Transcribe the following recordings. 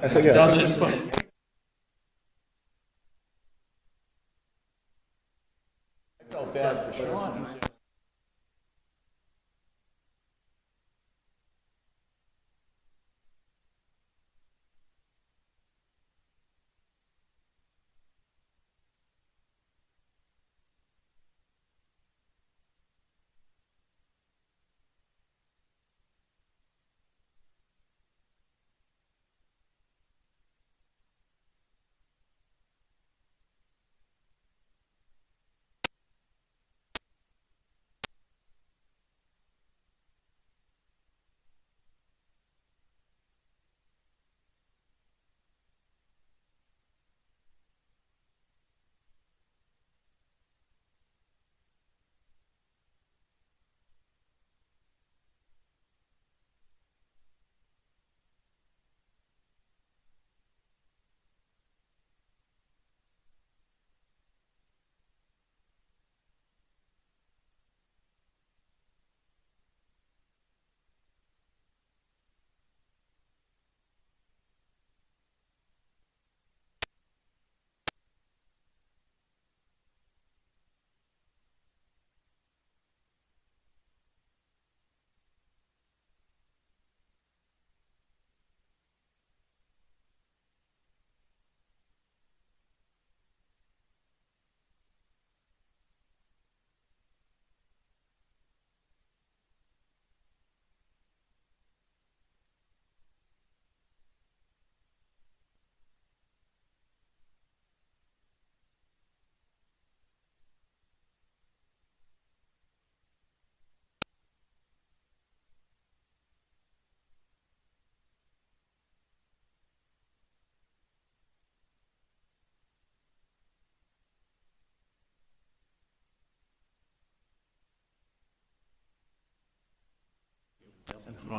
I think it doesn't. I felt bad for Sean.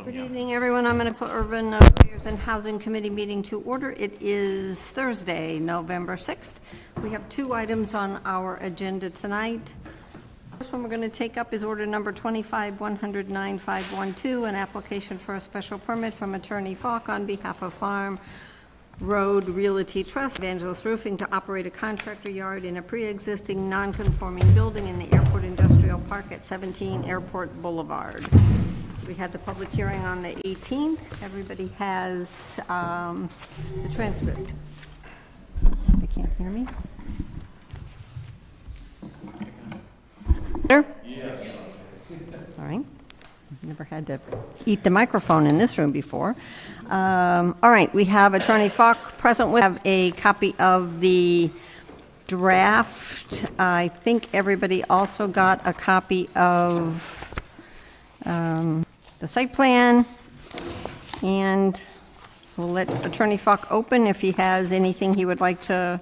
Good evening, everyone. I'm going to call Urban Affairs and Housing Committee meeting to order. It is Thursday, November 6th. We have two items on our agenda tonight. First one we're going to take up is order number 25-109-512, an application for a special permit from Attorney Falk on behalf of Farm Road Realty Trust, Evangelist Roofing, to operate a contractor yard in a pre-existing non-conforming building in the Airport Industrial Park at 17 Airport Boulevard. We had the public hearing on the 18th. Everybody has the transcript. They can't hear me? Better? Yes. All right. Never had to eat the microphone in this room before. All right, we have Attorney Falk present. We have a copy of the draft. I think everybody also got a copy of the site plan, and we'll let Attorney Falk open if he has anything he would like to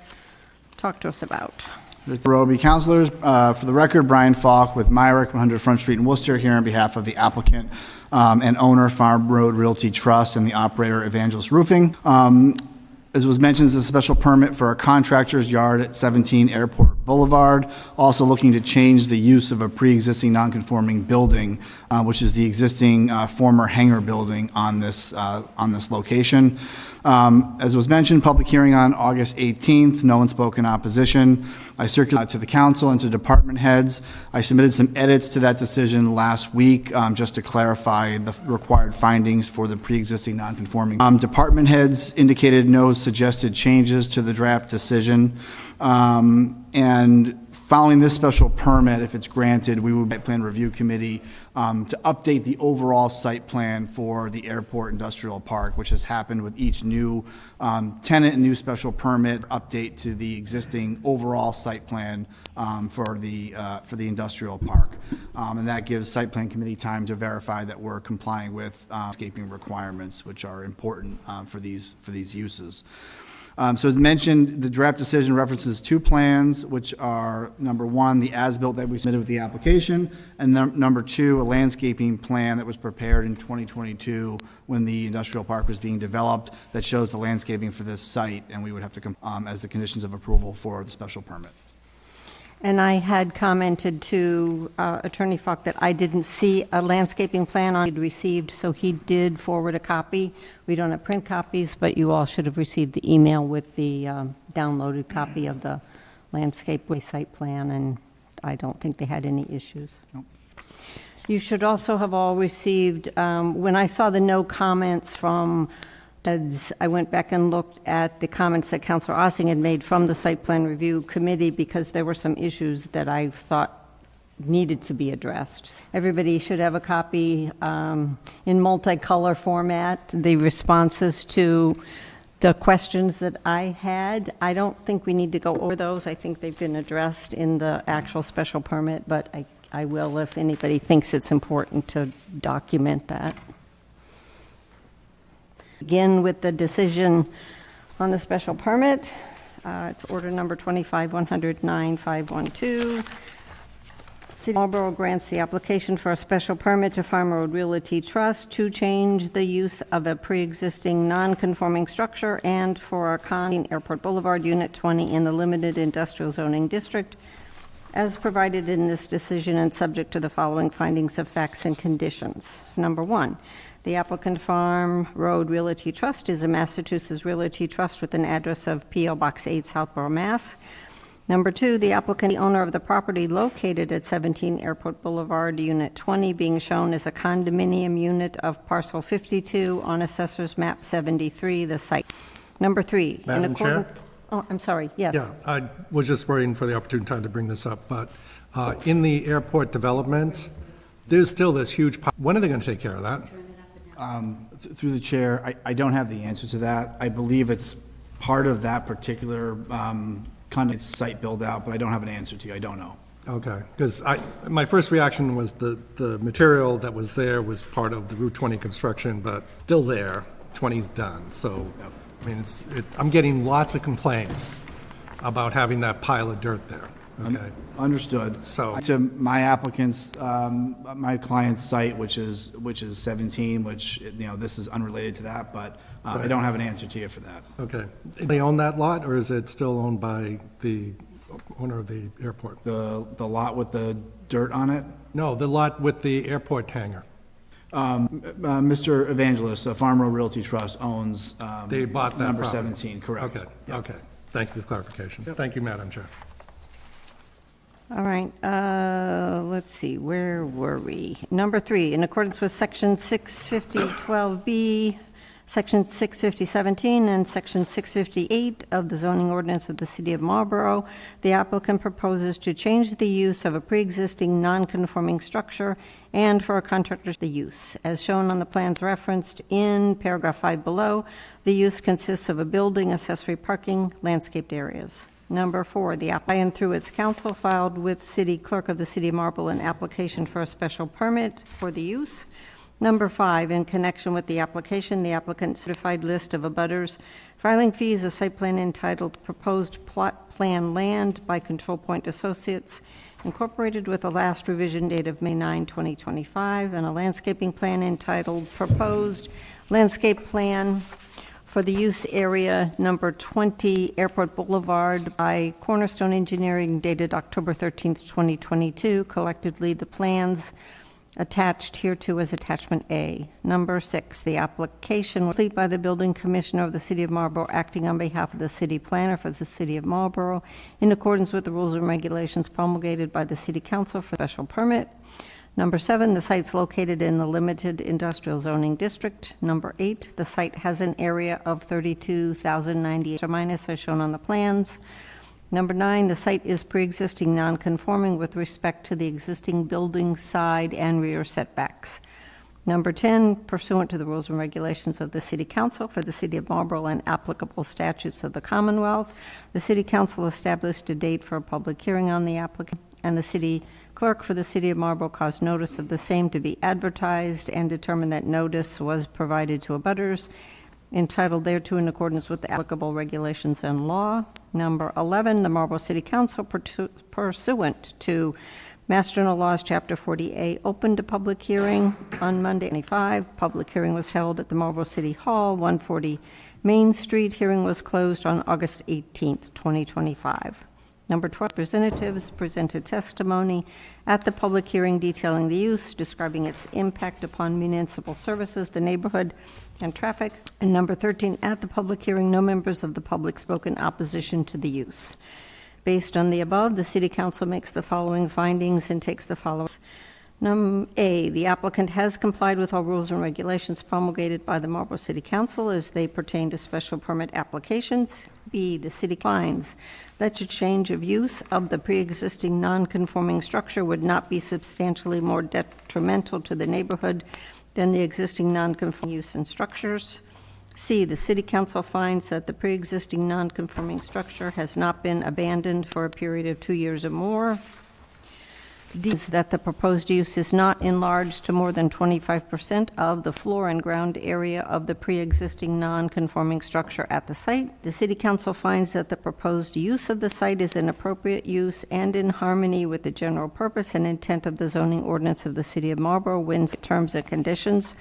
talk to us about. Mr. Roby, councilors, for the record, Brian Falk with Myrick, 100 Front Street in Worcester, here on behalf of the applicant and owner, Farm Road Realty Trust, and the operator, Evangelist Roofing. As was mentioned, this is a special permit for a contractor's yard at 17 Airport Boulevard. Also looking to change the use of a pre-existing non-conforming building, which is the existing former hangar building on this location. As was mentioned, public hearing on August 18th. No one spoke in opposition. I circulated to the council and to department heads. I submitted some edits to that decision last week just to clarify the required findings for the pre-existing non-conforming. Department heads indicated no suggested changes to the draft decision. And following this special permit, if it's granted, we will site plan review committee to update the overall site plan for the Airport Industrial Park, which has happened with each new tenant and new special permit update to the existing overall site plan for the industrial park. And that gives site plan committee time to verify that we're complying with landscaping requirements, which are important for these uses. So as mentioned, the draft decision references two plans, which are number one, the as-built that we submitted with the application, and number two, a landscaping plan that was prepared in 2022 when the industrial park was being developed that shows the landscaping for this site, and we would have to come as the conditions of approval for the special permit. And I had commented to Attorney Falk that I didn't see a landscaping plan he'd received, so he did forward a copy. We don't have print copies, but you all should have received the email with the downloaded copy of the landscape site plan, and I don't think they had any issues. Nope. You should also have all received, when I saw the no comments from Eds, I went back and looked at the comments that Councilor Ossing had made from the Site Plan Review Committee, because there were some issues that I thought needed to be addressed. Everybody should have a copy in multicolor format, the responses to the questions that I had. I don't think we need to go over those. I think they've been addressed in the actual special permit, but I will if anybody thinks it's important to document that. Begin with the decision on the special permit. It's order number 25-109-512. City of Marlborough grants the application for a special permit to Farm Road Realty Trust to change the use of a pre-existing non-conforming structure and for a con Airport Boulevard, Unit 20 in the Limited Industrial Zoning District, as provided in this decision and subject to the following findings of facts and conditions. Number one, the applicant Farm Road Realty Trust is a Massachusetts Realty Trust with an address of P.O. Box 8, Southborough, Mass. Number two, the applicant, the owner of the property located at 17 Airport Boulevard, Unit 20, being shown as a condominium unit of parcel 52 on Assessor's Map 73, the site. Number three. Madam Chair? Oh, I'm sorry, yes. Yeah, I was just waiting for the opportune time to bring this up, but in the airport development, there's still this huge, when are they going to take care of that? Through the chair, I don't have the answer to that. I believe it's part of that particular content site build-out, but I don't have an answer to you. I don't know. Okay, because my first reaction was the material that was there was part of the Route 20 construction, but still there, 20's done, so, I mean, I'm getting lots of complaints about having that pile of dirt there, okay? Understood. So- To my applicant's, my client's site, which is 17, which, you know, this is unrelated to that, but I don't have an answer to you for that. Okay. They own that lot, or is it still owned by the owner of the airport? The lot with the dirt on it? No, the lot with the airport hangar. Mr. Evangelist, Farm Road Realty Trust owns They bought that number property. 17, correct. Okay, okay. Thank you for the clarification. Thank you, Madam Chair. All right, let's see, where were we? Number three, in accordance with Section 650-12B, Section 650-17, and Section 658 of the zoning ordinance of the City of Marlborough, the applicant proposes to change the use of a pre-existing non-conforming structure and for a contractor's the use. As shown on the plans referenced in paragraph 5 below, the use consists of a building, accessory parking, landscaped areas. Number four, the applicant through its counsel filed with City Clerk of the City of Marlborough an application for a special permit for the use. Number five, in connection with the application, the applicant certified list of abutters, filing fees, a site plan entitled Proposed Plot Plan Land by Control Point Associates, Incorporated, with the last revision date of May 9, 2025, and a landscaping plan entitled Proposed Landscape Plan for the use area number 20 Airport Boulevard by Cornerstone Engineering, dated October 13th, 2022, collectively the plans attached hereto as attachment A. Number six, the application was complete by the building commissioner of the City of Marlborough, acting on behalf of the city planner for the City of Marlborough, in accordance with the rules and regulations promulgated by the City Council for special permit. Number seven, the site's located in the Limited Industrial Zoning District. Number eight, the site has an area of 32,098 or minus as shown on the plans. Number nine, the site is pre-existing non-conforming with respect to the existing building side and rear setbacks. Number 10, pursuant to the rules and regulations of the City Council for the City of Marlborough and applicable statutes of the Commonwealth, the City Council established a date for a public hearing on the applicant, and the City Clerk for the City of Marlborough caused notice of the same to be advertised and determined that notice was provided to abutters entitled thereto in accordance with the applicable regulations and law. Number 11, the Marlborough City Council pursuant to Mass General Laws, Chapter 40A, opened a public hearing on Monday, 25. Public hearing was held at the Marlborough City Hall, 140 Main Street. Hearing was closed on August 18th, 2025. Number 12, representatives presented testimony at the public hearing detailing the use, describing its impact upon municipal services, the neighborhood, and traffic. And number 13, at the public hearing, no members of the public spoke in opposition to the use. Based on the above, the City Council makes the following findings and takes the following. A, the applicant has complied with all rules and regulations promulgated by the Marlborough City Council as they pertain to special permit applications. B, the city finds that a change of use of the pre-existing non-conforming structure would not be substantially more detrimental to the neighborhood than the existing non-conforming use and structures. C, the City Council finds that the pre-existing non-conforming structure has not been abandoned for a period of 2 years or more. D is that the proposed use is not enlarged to more than 25% of the floor and ground area of the pre-existing non-conforming structure at the site. The City Council finds that the proposed use of the site is an appropriate use and in harmony with the general purpose and intent of the zoning ordinance of the City of Marlborough, WMCT terms and conditions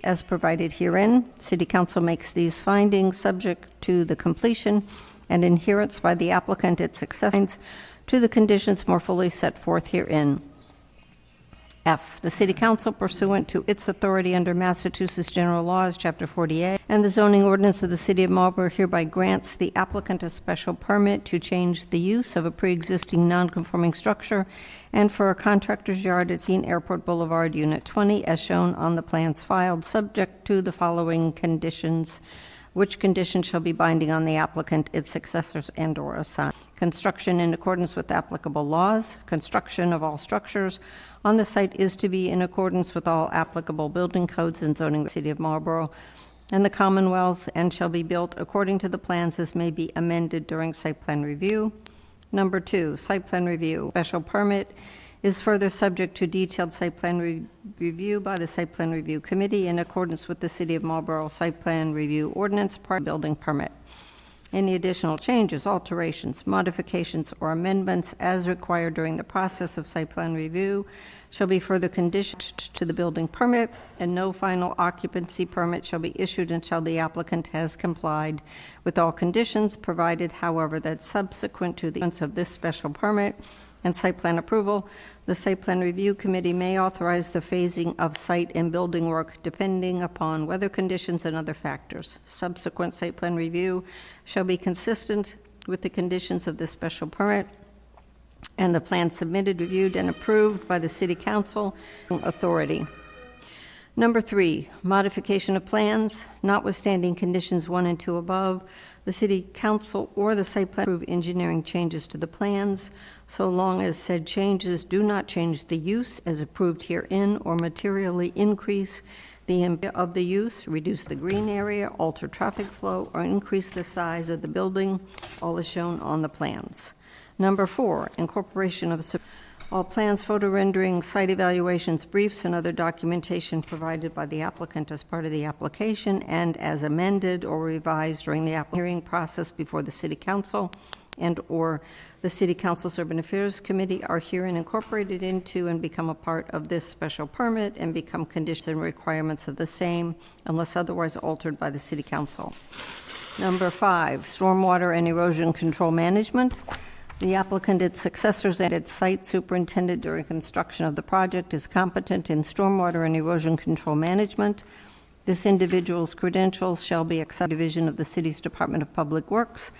as provided herein. City Council makes these findings subject to the completion and adherence by the applicant, its successors, to the conditions more fully set forth herein. F, the City Council, pursuant to its authority under Massachusetts General Laws, Chapter 48, and the zoning ordinance of the City of Marlborough, hereby grants the applicant a special permit to change the use of a pre-existing non-conforming structure and for a contractor's yard at Scene Airport Boulevard, Unit 20, as shown on the plans filed, subject to the following conditions, which conditions shall be binding on the applicant, its successors, and/or assigned. Construction in accordance with applicable laws. Construction of all structures on the site is to be in accordance with all applicable building codes and zoning of the City of Marlborough and the Commonwealth, and shall be built according to the plans as may be amended during site plan review. Number 2, site plan review. Special permit is further subject to detailed site plan review by the Site Plan Review Committee in accordance with the City of Marlborough Site Plan Review Ordinance prior to building permit. Any additional changes, alterations, modifications, or amendments as required during the process of site plan review shall be further conditioned to the building permit, and no final occupancy permit shall be issued until the applicant has complied with all conditions, provided, however, that subsequent to the issuance of this special permit and site plan approval, the Site Plan Review Committee may authorize the phasing of site and building work depending upon weather conditions and other factors. Subsequent site plan review shall be consistent with the conditions of this special permit and the plan submitted, reviewed, and approved by the City Council authority. Number 3, modification of plans. Notwithstanding conditions 1 and 2 above, the City Council or the site plan approve engineering changes to the plans, so long as said changes do not change the use as approved herein or materially increase the impact of the use, reduce the green area, alter traffic flow, or increase the size of the building, all as shown on the plans. Number 4, incorporation of all plans, photo renderings, site evaluations, briefs, and other documentation provided by the applicant as part of the application and as amended or revised during the hearing process before the City Council and/or the City Council's Urban Affairs Committee are herein incorporated into and become a part of this special permit and become conditions and requirements of the same unless otherwise altered by the City Council. Number 5, stormwater and erosion control management. The applicant, its successors, and its site superintendent during construction of the project is competent in stormwater and erosion control management. This individual's credentials shall be accepted by the division of the city's Department of Public Works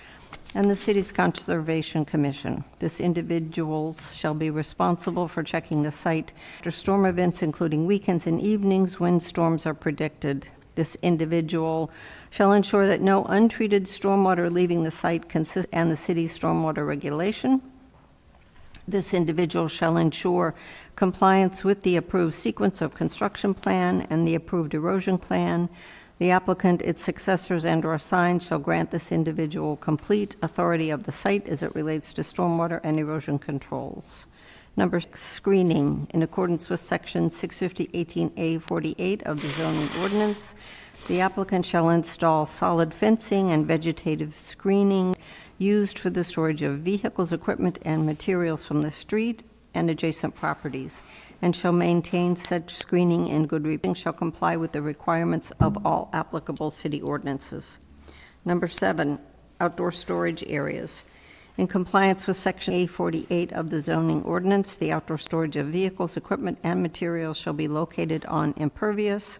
and the city's Conservation Commission. This individual shall be responsible for checking the site after storm events, including weekends and evenings when storms are predicted. This individual shall ensure that no untreated stormwater leaving the site consists and the city's stormwater regulation. This individual shall ensure compliance with the approved sequence of construction plan and the approved erosion plan. The applicant, its successors, and/or assigned shall grant this individual complete authority of the site as it relates to stormwater and erosion controls. Number 6, screening. In accordance with Section 650-18A-48 of the zoning ordinance, the applicant shall install solid fencing and vegetative screening used for the storage of vehicles, equipment, and materials from the street and adjacent properties, and shall maintain such screening in good repair, shall comply with the requirements of all applicable city ordinances. Number 7, outdoor storage areas. In compliance with Section A48 of the zoning ordinance, the outdoor storage of vehicles, equipment, and materials shall be located on impervious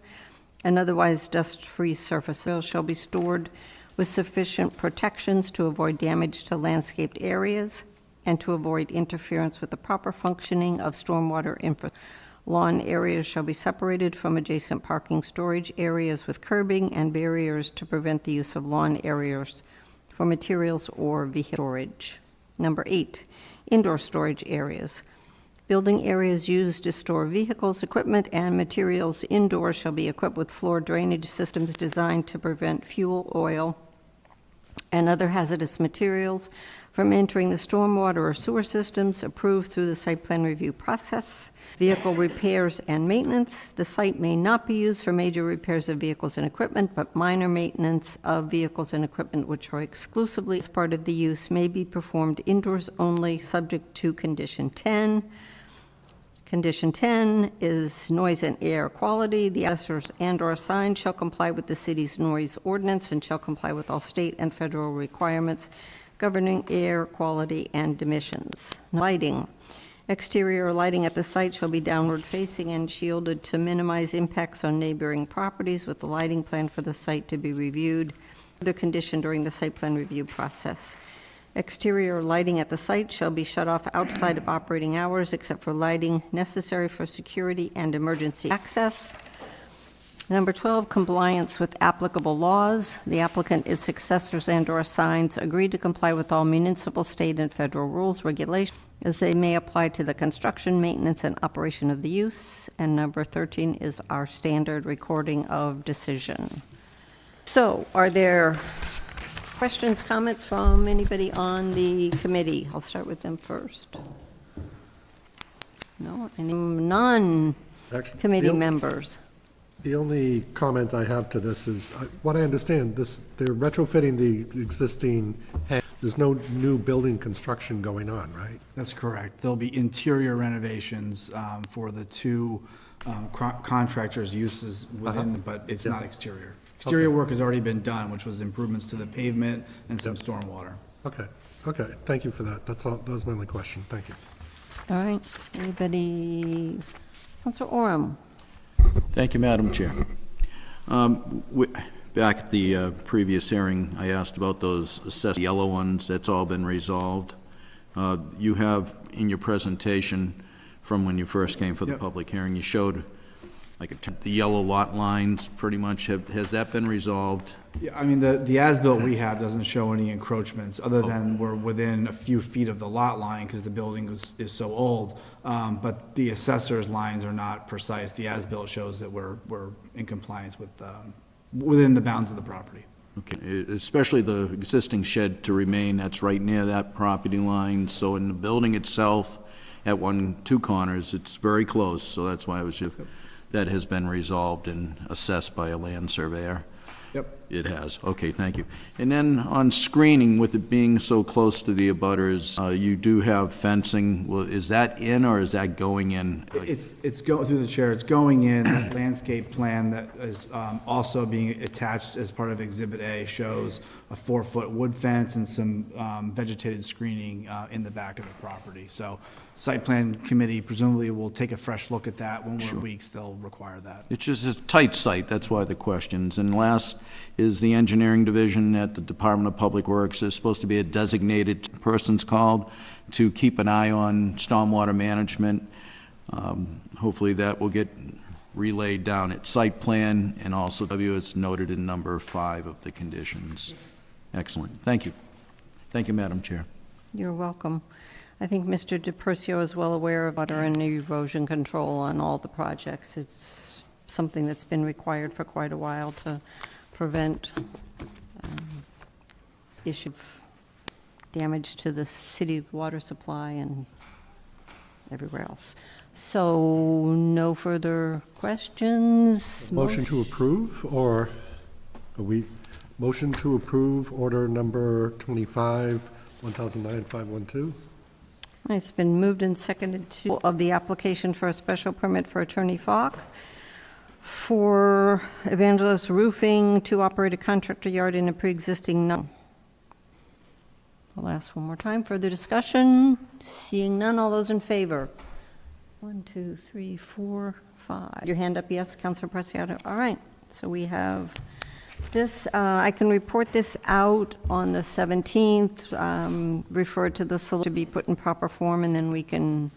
and otherwise dust-free surfaces. Shall be stored with sufficient protections to avoid damage to landscaped areas and to avoid interference with the proper functioning of stormwater infrastructure. Lawn areas shall be separated from adjacent parking storage areas with curbing and barriers to prevent the use of lawn areas for materials or vehicle storage. Number 8, indoor storage areas. Building areas used to store vehicles, equipment, and materials indoors shall be equipped with floor drainage systems designed to prevent fuel, oil, and other hazardous materials from entering the stormwater or sewer systems approved through the site plan review process. Vehicle repairs and maintenance. The site may not be used for major repairs of vehicles and equipment, but minor maintenance of vehicles and equipment which are exclusively as part of the use may be performed indoors only, subject to Condition 10. Condition 10 is noise and air quality. The assessors and/or signs shall comply with the city's noise ordinance and shall comply with all state and federal requirements governing air quality and emissions. Lighting. Exterior lighting at the site shall be downward facing and shielded to minimize impacts on neighboring properties, with the lighting plan for the site to be reviewed, the condition during the site plan review process. Exterior lighting at the site shall be shut off outside of operating hours except for lighting necessary for security and emergency access. Number 12, compliance with applicable laws. The applicant, its successors, and/or signs agree to comply with all municipal, state, and federal rules, regulations, as they may apply to the construction, maintenance, and operation of the use. And number 13 is our standard recording of decision. So, are there questions, comments from anybody on the committee? I'll start with them first. No, any non-committee members? The only comment I have to this is, what I understand, they're retrofitting the existing, there's no new building construction going on, right? That's correct. There'll be interior renovations for the two contractors' uses within, but it's not exterior. Exterior work has already been done, which was improvements to the pavement and some stormwater. Okay, thank you for that. That's all, that was my only question. Thank you. All right, anybody? Councilor Oram? Thank you, Madam Chair. Back at the previous hearing, I asked about those assessed yellow ones. That's all been resolved. You have in your presentation from when you first came for the public hearing, you showed like the yellow lot lines pretty much. Has that been resolved? Yeah, I mean, the as-built we have doesn't show any encroachments, other than we're within a few feet of the lot line because the building is so old. But the assessor's lines are not precise. The as-built shows that we're in compliance with, within the bounds of the property. Okay, especially the existing shed to remain, that's right near that property line. So in the building itself, at two corners, it's very close. So that's why I was just, that has been resolved and assessed by a land surveyor. Yep. It has. Okay, thank you. And then on screening, with it being so close to the abutters, you do have fencing. Well, is that in or is that going in? It's going through the chair. It's going in. That landscape plan that is also being attached as part of Exhibit A shows a 4-foot wood fence and some vegetated screening in the back of the property. So, site plan committee presumably will take a fresh look at that. When we're weeks, they'll require that. It's just a tight site. That's why the questions. And last is the engineering division at the Department of Public Works. There's supposed to be a designated person's called to keep an eye on stormwater management. Hopefully that will get relayed down at site plan, and also it's noted in number 5 of the conditions. Excellent. Thank you. Thank you, Madam Chair. You're welcome. I think Mr. DePercio is well aware of water and erosion control on all the projects. It's something that's been required for quite a while to prevent issue of damage to the city water supply and everywhere else. So, no further questions? Motion to approve, or motion to approve order number 25, 1009-512? It's been moved and seconded of the application for a special permit for Attorney Falk for Evangelist Roofing to operate a contractor yard in a pre-existing I'll ask one more time. Further discussion? Seeing none, all those in favor? 1, 2, 3, 4, 5. Your hand up, yes, Councilor Preciado. All right, so we have this. I can report this out on the 17th, refer to the solicitor to be put in proper form, and then we can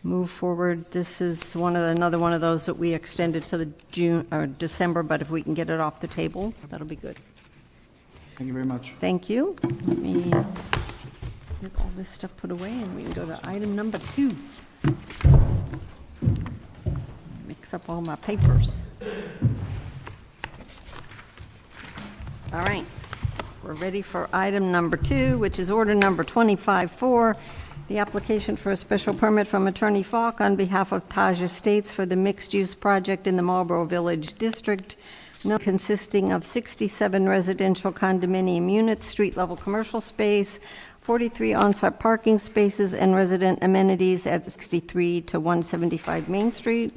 move forward. This is another one of those that we extended to the June or December, but if we can get it off the table, that'll be good. Thank you very much. Thank you. Let me get all this stuff put away, and we can go to item number 2. Mix up all my papers. All right, we're ready for item number 2, which is order number 25-4, the application for a special permit from Attorney Falk on behalf of Taj Estates for the mixed-use project in the Marlboro Village District, consisting of 67 residential condominium units, street-level commercial space, 43 on-site parking spaces, and resident amenities at 63 to 175 Main Street.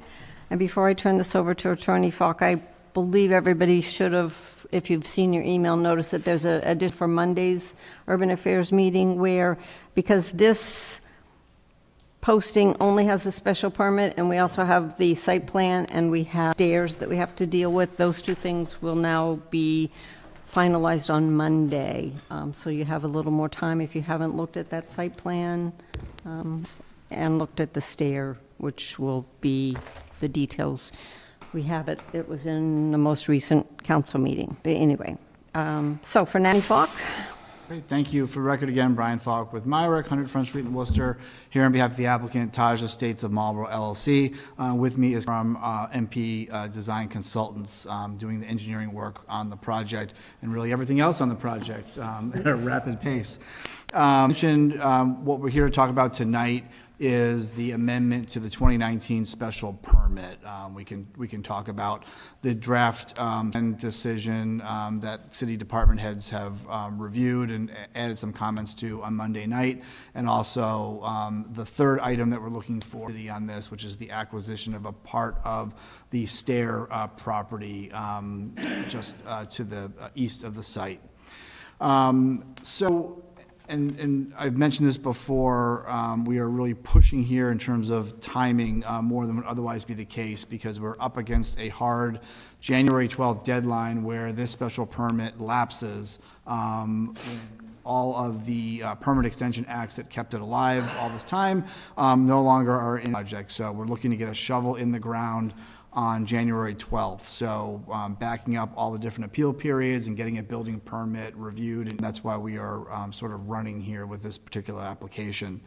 And before I turn this over to Attorney Falk, I believe everybody should have, if you've seen your email, notice that there's a date for Monday's Urban Affairs meeting where, because this posting only has a special permit, and we also have the site plan, and we have stairs that we have to deal with, those two things will now be finalized on Monday. So you have a little more time if you haven't looked at that site plan and looked at the stair, which will be the details. We have it, it was in the most recent council meeting. But anyway, so for Nanny Falk. Great, thank you. For the record again, Brian Falk with Myrick, 100 Front Street in Worcester, here on behalf of the applicant, Taj Estates of Marlboro LLC. With me is from MP Design Consultants, doing the engineering work on the project and really everything else on the project at a rapid pace. Mentioned what we're here to talk about tonight is the amendment to the 2019 special permit. We can talk about the draft and decision that city department heads have reviewed and added some comments to on Monday night, and also the third item that we're looking for on this, which is the acquisition of a part of the stair property just to the east of the site. And I've mentioned this before, we are really pushing here in terms of timing more than would otherwise be the case, because we're up against a hard January 12th deadline where this special permit lapses. All of the permit extension acts that kept it alive all this time no longer are in the project. So we're looking to get a shovel in the ground on January 12th. So backing up all the different appeal periods and getting a building permit reviewed, and that's why we are sort of running here with this particular application.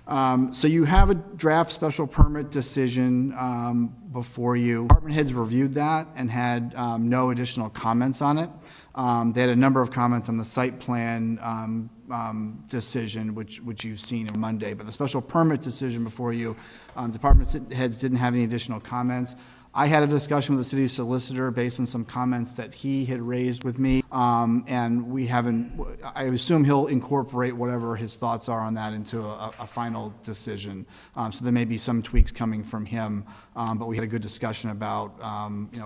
So you have a draft special permit decision before you. Department heads reviewed that and had no additional comments on it. They had a number of comments on the site plan decision, which you've seen on Monday, but the special permit decision before you, department heads didn't have any additional comments. I had a discussion with the city solicitor based on some comments that he had raised with me, and we haven't, I assume he'll incorporate whatever his thoughts are on that into a final decision. So there may be some tweaks coming from him, but we had a good discussion about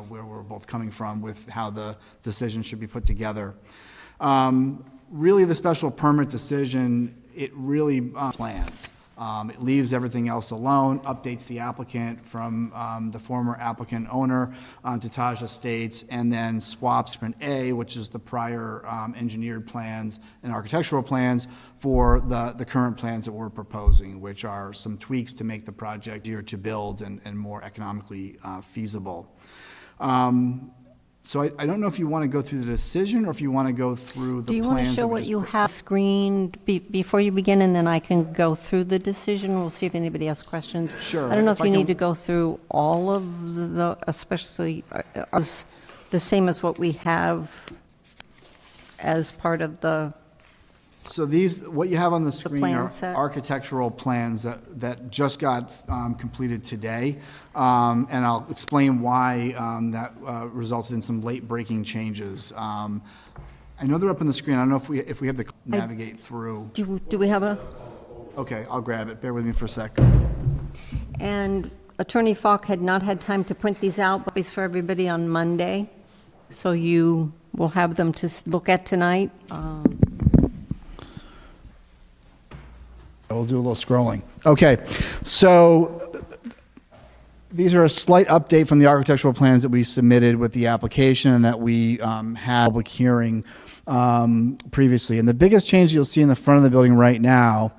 where we're both coming from with how the decision should be put together. Really, the special permit decision, it really plans. It leaves everything else alone, updates the applicant from the former applicant owner to Taj Estates, and then swaps print A, which is the prior engineered plans and architectural plans, for the current plans that we're proposing, which are some tweaks to make the project easier to build and more economically feasible. So I don't know if you want to go through the decision or if you want to go through the plans. Do you want to show what you have screened before you begin, and then I can go through the decision? We'll see if anybody has questions. Sure. I don't know if you need to go through all of the, especially the same as what we have as part of the. So what you have on the screen plan are set. architectural plans that just got completed today. And I'll explain why that resulted in some late-breaking changes. I know they're up on the screen. I don't know if we have to navigate through. Do we have a? Okay, I'll grab it. Bear with me for a sec. And Attorney Falk had not had time to print these out, but it's for everybody on Monday. So you will have them to look at tonight. We'll do a little scrolling. Okay, so these are a slight update from the architectural plans that we submitted with the application and that we had a public hearing previously. And the biggest change you'll see in the front of the building right now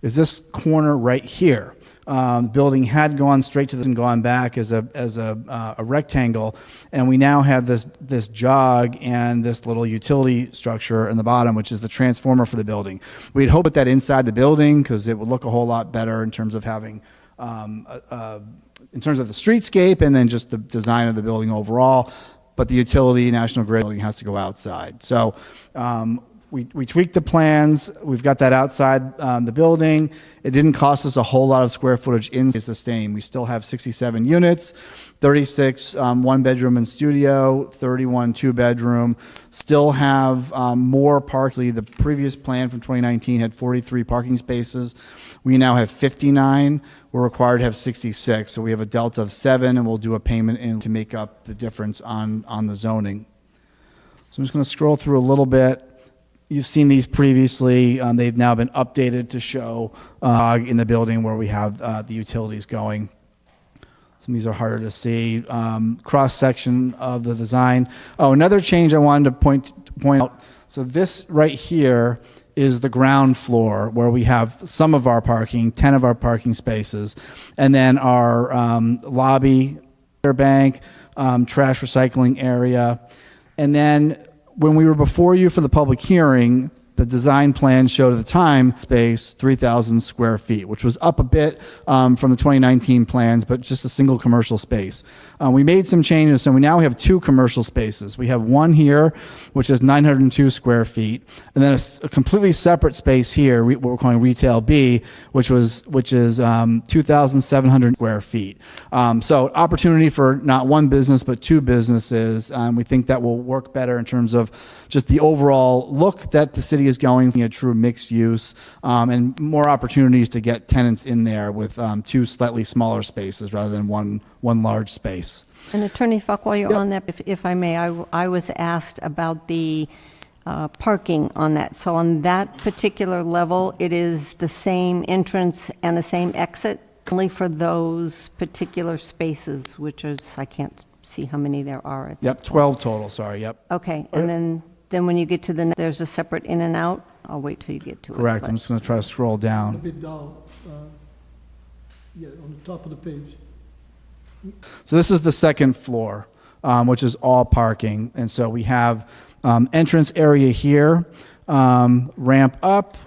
is this corner right here. The building had gone straight to this and gone back as a rectangle, and we now have this jog and this little utility structure in the bottom, which is the transformer for the building. We'd hope that inside the building because it would look a whole lot better in terms of having in terms of the streetscape and then just the design of the building overall. But the utility National Grid building has to go outside. So we tweaked the plans. We've got that outside the building. It didn't cost us a whole lot of square footage inside. It's the same. We still have 67 units, 36 one bedroom and studio, 31 two bedroom. Still have more parking. The previous plan from 2019 had 43 parking spaces. We now have 59. We're required to have 66. So we have a delta of 7, and we'll do a payment in to make up the difference on the zoning. So I'm just going to scroll through a little bit. You've seen these previously. They've now been updated to show in the building where we have the utilities going. Some of these are harder to see. Cross-section of the design. Oh, another change I wanted to point out. So this right here is the ground floor where we have some of our parking, 10 of our parking spaces, and then our lobby, bank, trash recycling area. And then when we were before you for the public hearing, the design plan showed at the time space 3,000 square feet, which was up a bit from the 2019 plans, but just a single commercial space. We made some changes, so we now have 2 commercial spaces. We have one here, which is 902 square feet, and then a completely separate space here, what we're calling Retail B, which is 2,700 square feet. So opportunity for not one business, but 2 businesses. We think that will work better in terms of just the overall look that the city is going for a true mixed use, and more opportunities to get tenants in there with 2 slightly smaller spaces rather than one large space. And Attorney Falk, while you're on that, if I may, I was asked about the parking on that. So on that particular level, it is the same entrance and the same exit only for those particular spaces, which is, I can't see how many there are. Yep, 12 total, sorry, yep. Okay, and then when you get to there's a separate in and out? I'll wait till you get to it. Correct, but- I'm just going to try to scroll A down. bit down, yeah, on the top of the page. So this is the second floor, which is all parking. And so we have entrance area here, ramp up.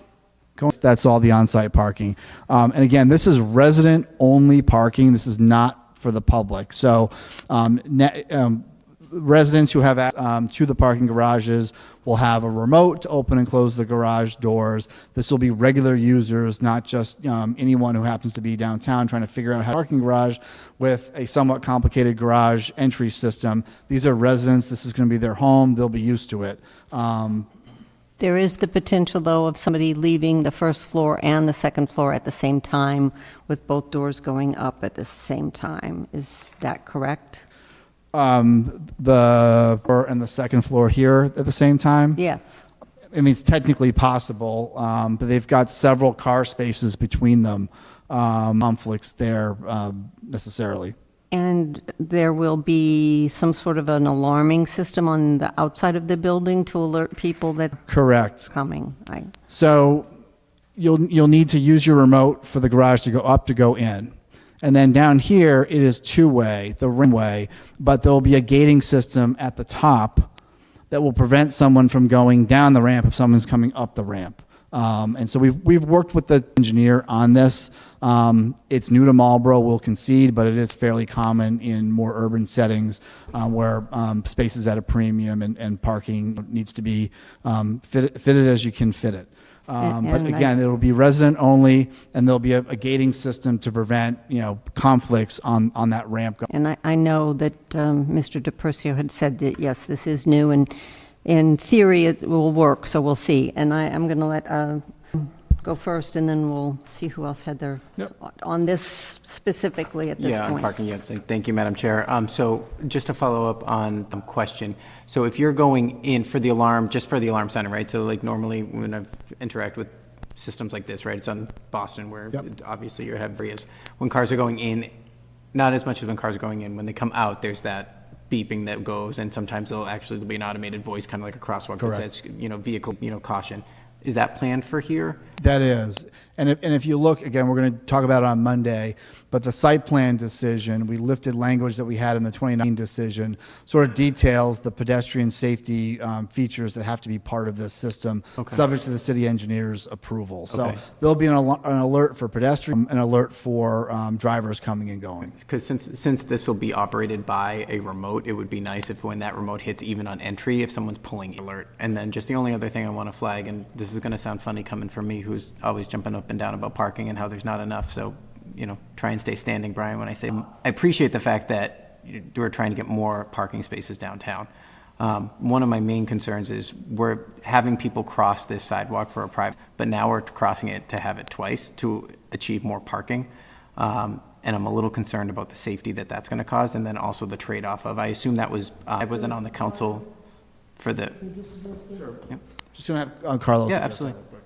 That's all the on-site parking. And again, this is resident-only parking. This is not for the public. So residents who have access to the parking garages will have a remote to open and close the garage doors. This will be regular users, not just anyone who happens to be downtown trying to figure out how to parking garage with a somewhat complicated garage entry system. These are residents. This is going to be their home. They'll be used to it. There is the potential, though, of somebody leaving the first floor and the second floor at the same time with both doors going up at the same time. Is that correct? And the second floor here at the same time? Yes. I mean, it's technically possible, but they've got several car spaces between them. Conflicts there necessarily. And there will be some sort of an alarming system on the outside of the building to alert people that Correct. coming. So you'll need to use your remote for the garage to go up to go in. And then down here, it is two-way, the ringway, but there'll be a gating system at the top that will prevent someone from going down the ramp if someone's coming up the ramp. And so we've worked with the engineer on this. It's new to Marlboro, we'll concede, but it is fairly common in more urban settings where space is at a premium and parking needs to be fitted as you can fit it. But again, it'll be resident only, and there'll be a gating system to prevent, conflicts on that ramp. And I know that Mr. DePercio had said that, yes, this is new, and in theory, it will work, so we'll see. And I'm going to let go first, and then we'll see who else had their, on this specifically at this point. Yeah, on parking, yeah. Thank you, Madam Chair. So just to follow up on the question, so if you're going in for the alarm, just for the alarm sign, right? So like normally when I interact with systems like this, right? It's on Boston where Yep. obviously you have areas. When cars are going in, not as much as when cars are going in, when they come out, there's that beeping that goes, and sometimes there'll be an automated voice, kind of like a crosswalk that Correct. says, vehicle, caution. Is that planned for here? That is. And if you look, again, we're going to talk about it on Monday, but the site plan decision, we lifted language that we had in the 2019 decision, sort of details the pedestrian safety features that have to be part of this system, subject to the city engineer's approval. So Okay. there'll be an alert for pedestrian, an alert for drivers coming and going. Because since this will be operated by a remote, it would be nice if when that remote hits even on entry, if someone's pulling alert. And then just the only other thing I want to flag, and this is going to sound funny coming from me, who's always jumping up and down about parking and how there's not enough. So, try and stay standing, Brian, when I say, I appreciate the fact that we're trying to get more parking spaces downtown. One of my main concerns is we're having people cross this sidewalk for a private, but now we're crossing it to have it twice to achieve more parking. And I'm a little concerned about the safety that's going to cause, and then also the trade-off of, I assume that was, I wasn't on the council for the. Yep. Just going to have Carlos. Yeah, address absolutely. that real quick.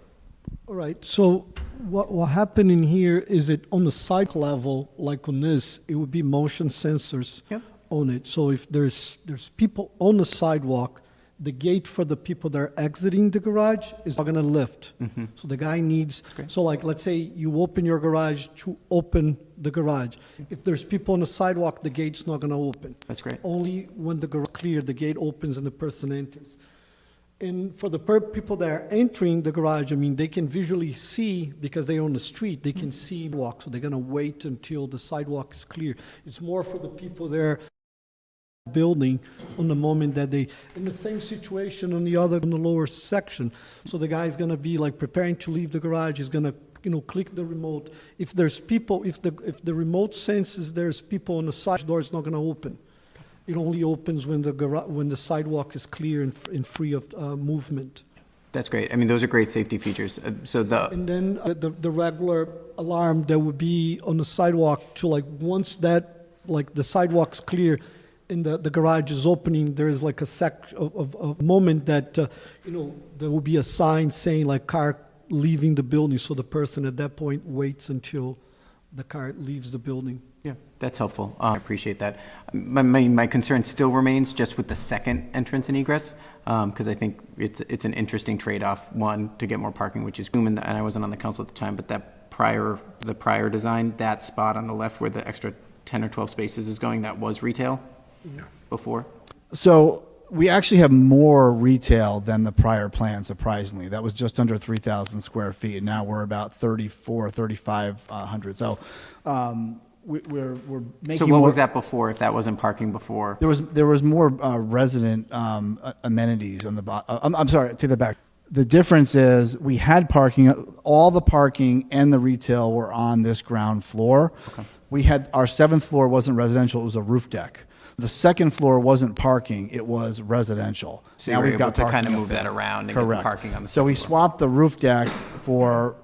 All right, so what happened in here is it on the side level, like on this, it would be motion sensors Yep. on it. So if there's people on the sidewalk, the gate for the people that are exiting the garage is not gonna lift. So the guy needs, so like, let's say you open your garage to open the garage. If there's people on the sidewalk, the gate's not gonna open. That's great. Only when the garage clear, the gate opens and the person enters. And for the people that are entering the garage, I mean, they can visually see, because they're on the street, they can see walk, so they're gonna wait until the sidewalk is clear. It's more for the people there building on the moment that they, in the same situation on the lower section. So the guy's gonna be like preparing to leave the garage, he's gonna, click the remote. If there's people, if the remote senses there's people on the side door, it's not gonna open. It only opens when the sidewalk is clear and free of movement. That's great. I mean, those are great safety features. And then the regular alarm that would be on the sidewalk to like, once that, like the sidewalk's clear and the garage is opening, there is like a moment that, there will be a sign saying like car leaving the building. So the person at that point waits until the car leaves the building. Yeah, that's helpful. I appreciate that. My concern still remains just with the second entrance and egress, because I think it's an interesting trade-off. One, to get more parking, which is and I wasn't on the council at the time, but the prior design, that spot on the left where the extra 10 or 12 spaces is going, that was retail before. So we actually have more retail than the prior plan, surprisingly. That was just under 3,000 square feet, and now we're about 3,500. So we're making So what more. was that before, if that wasn't parking before? There was more resident amenities on the bottom. I'm sorry, take that back. The difference is we had parking, all the parking and the retail were on this ground floor. We had, our 7th floor wasn't residential, it was a roof deck. The 2nd floor wasn't parking, it was residential. So you were able to kind of move that around and get the Correct. parking on the So we second floor. swapped the roof deck for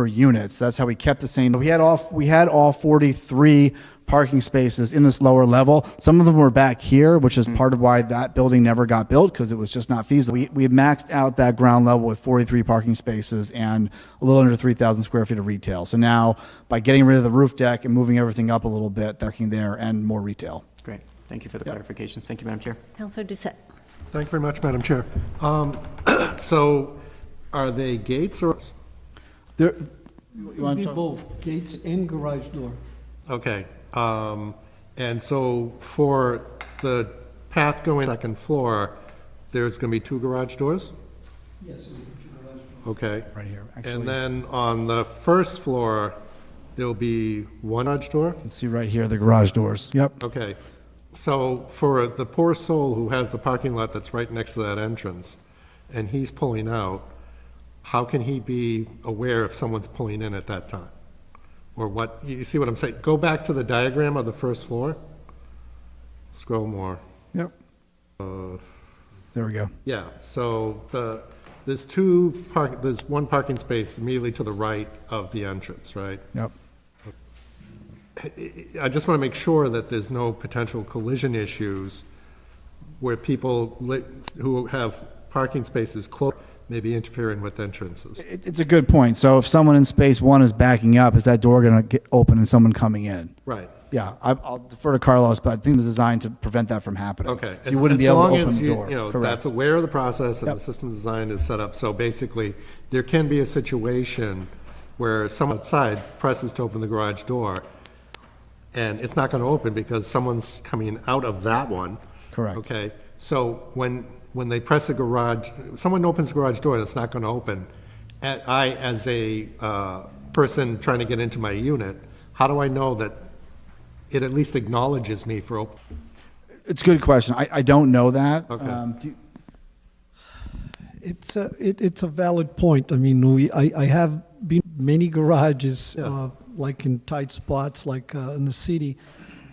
units. That's how we kept the same. We had all 43 parking spaces in this lower level. Some of them were back here, which is part of why that building never got built, because it was just not feasible. We had maxed out that ground level with 43 parking spaces and a little under 3,000 square feet of retail. So now, by getting rid of the roof deck and moving everything up a little bit, parking there and more retail. Great. Thank you for the clarifications. Thank you, Madam Chair. Counselor Doucette. Thank you very much, Madam Chair. So are they gates or? There, It would be both, gates and garage door. Okay. And so for the path going second floor, there's going to be 2 garage doors? Yes, it would be garage door. Okay. right here, actually. And then on the first floor, there'll be 1 garage door? You can see right here the garage doors. Yep. Okay. So for the poor soul who has the parking lot that's right next to that entrance, and he's pulling out, how can he be aware if someone's pulling in at that time? Or what, you see what I'm saying? Go back to the diagram of the first floor. Scroll more. Yep. There we go. Yeah, so there's 1 parking space immediately to the right of the entrance, right? Yep. I just want to make sure that there's no potential collision issues where people who have parking spaces close, maybe interfering with entrances. It's a good point. So if someone in space one is backing up, is that door going to get open and someone coming in? Right. Yeah, I'll defer to Carlos, but I think it's designed to prevent that from happening. Okay. So you wouldn't be able to As long open as the you, door. you know, Correct. that's aware of the process and Yep. the system's design is set up. So basically, there can be a situation where someone outside presses to open the garage door, and it's not going to open because someone's coming out of that one. Correct. Okay? So when they press a garage, someone opens the garage door and it's not going to open, I, as a person trying to get into my unit, how do I know that it at least acknowledges me for open? It's a good question. I don't know that. Okay. It's a valid point. I mean, I have been many garages, Yeah. like in tight spots, like in the city,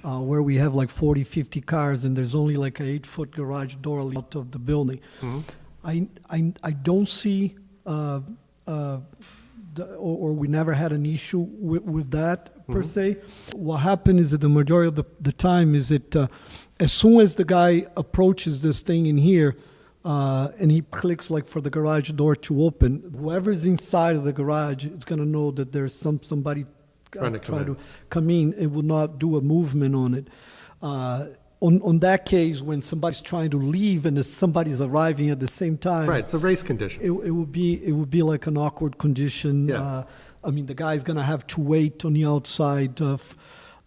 where we have like 40, 50 cars, and there's only like a 8-foot garage door out of the building. I don't see, or we never had an issue with that per se. What happened is that the majority of the time is that as soon as the guy approaches this thing in here, and he clicks like for the garage door to open, whoever's inside of the garage is going to know that there's somebody Trying to come in. It will not do a movement on it. On that case, when somebody's trying to leave and somebody's arriving at the same time, Right, it's a race condition. it would be like an awkward condition. Yeah. I mean, the guy's going to have to wait on the outside of.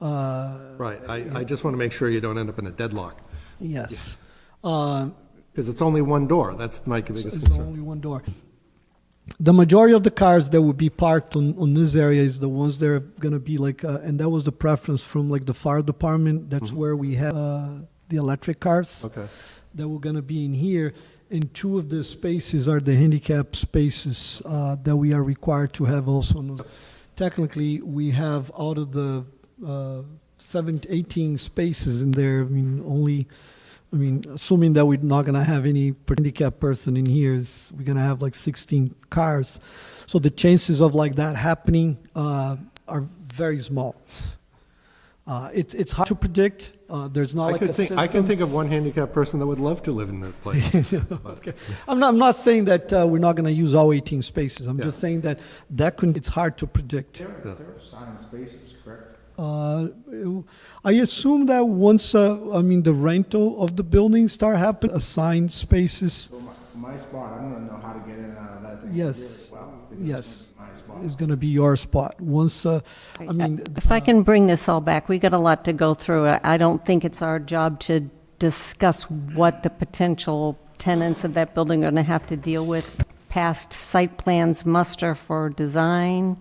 Right, I just want to make sure you don't end up in a deadlock, Yes. because it's only one door, that's my biggest It's concern. only one door. The majority of the cars that would be parked on this area is the ones that are going to be like, and that was the preference from like the fire department. That's where we have the electric cars Okay, that were going to be in here. And 2 of the spaces are the handicap spaces that we are required to have also. Technically, we have out of the 18 spaces in there, assuming that we're not going to have any handicapped person in here, we're going to have like 16 cars. So the chances of like that happening are very small. It's hard to predict. There's not like a system. I can think of one handicapped person that would love to live in this place. Okay. I'm not saying that we're not going to use all 18 spaces. I'm Yeah. just saying that it's hard to predict. There are assigned spaces, correct? I assume that once, the rental of the building start happening, assigned spaces, So my spot, I'm going to know how to get in and out of that thing. yes, really well, because yes, it's my spot. is going to be your spot. Once, If I can bring this all back, we got a lot to go through. I don't think it's our job to discuss what the potential tenants of that building are going to have to deal with. Past site plans muster for design.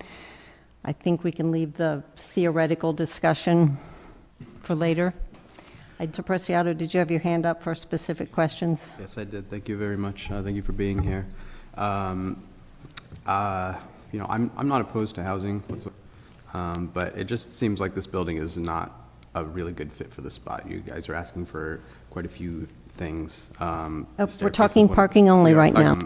I think we can leave the theoretical discussion for later. Mr. Preciado, did you have your hand up for specific questions? Yes, I did. Thank you very much. Thank you for being here. I'm not opposed to housing, but it just seems like this building is not a really good fit for the spot. You guys are asking for quite a few things. We're talking parking only right now.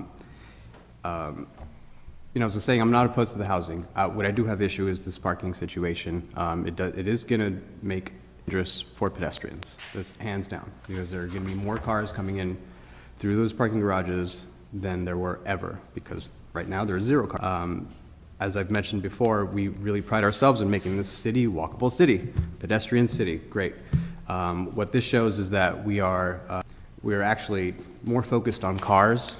As I was saying, I'm not opposed to the housing. What I do have issue is this parking situation. It is going to make dangerous for pedestrians, just hands down, because there are going to be more cars coming in through those parking garages than there were ever, because right now there are 0 cars. As I've mentioned before, we really pride ourselves in making this city a walkable city, pedestrian city. Great. What this shows is that we are actually more focused on cars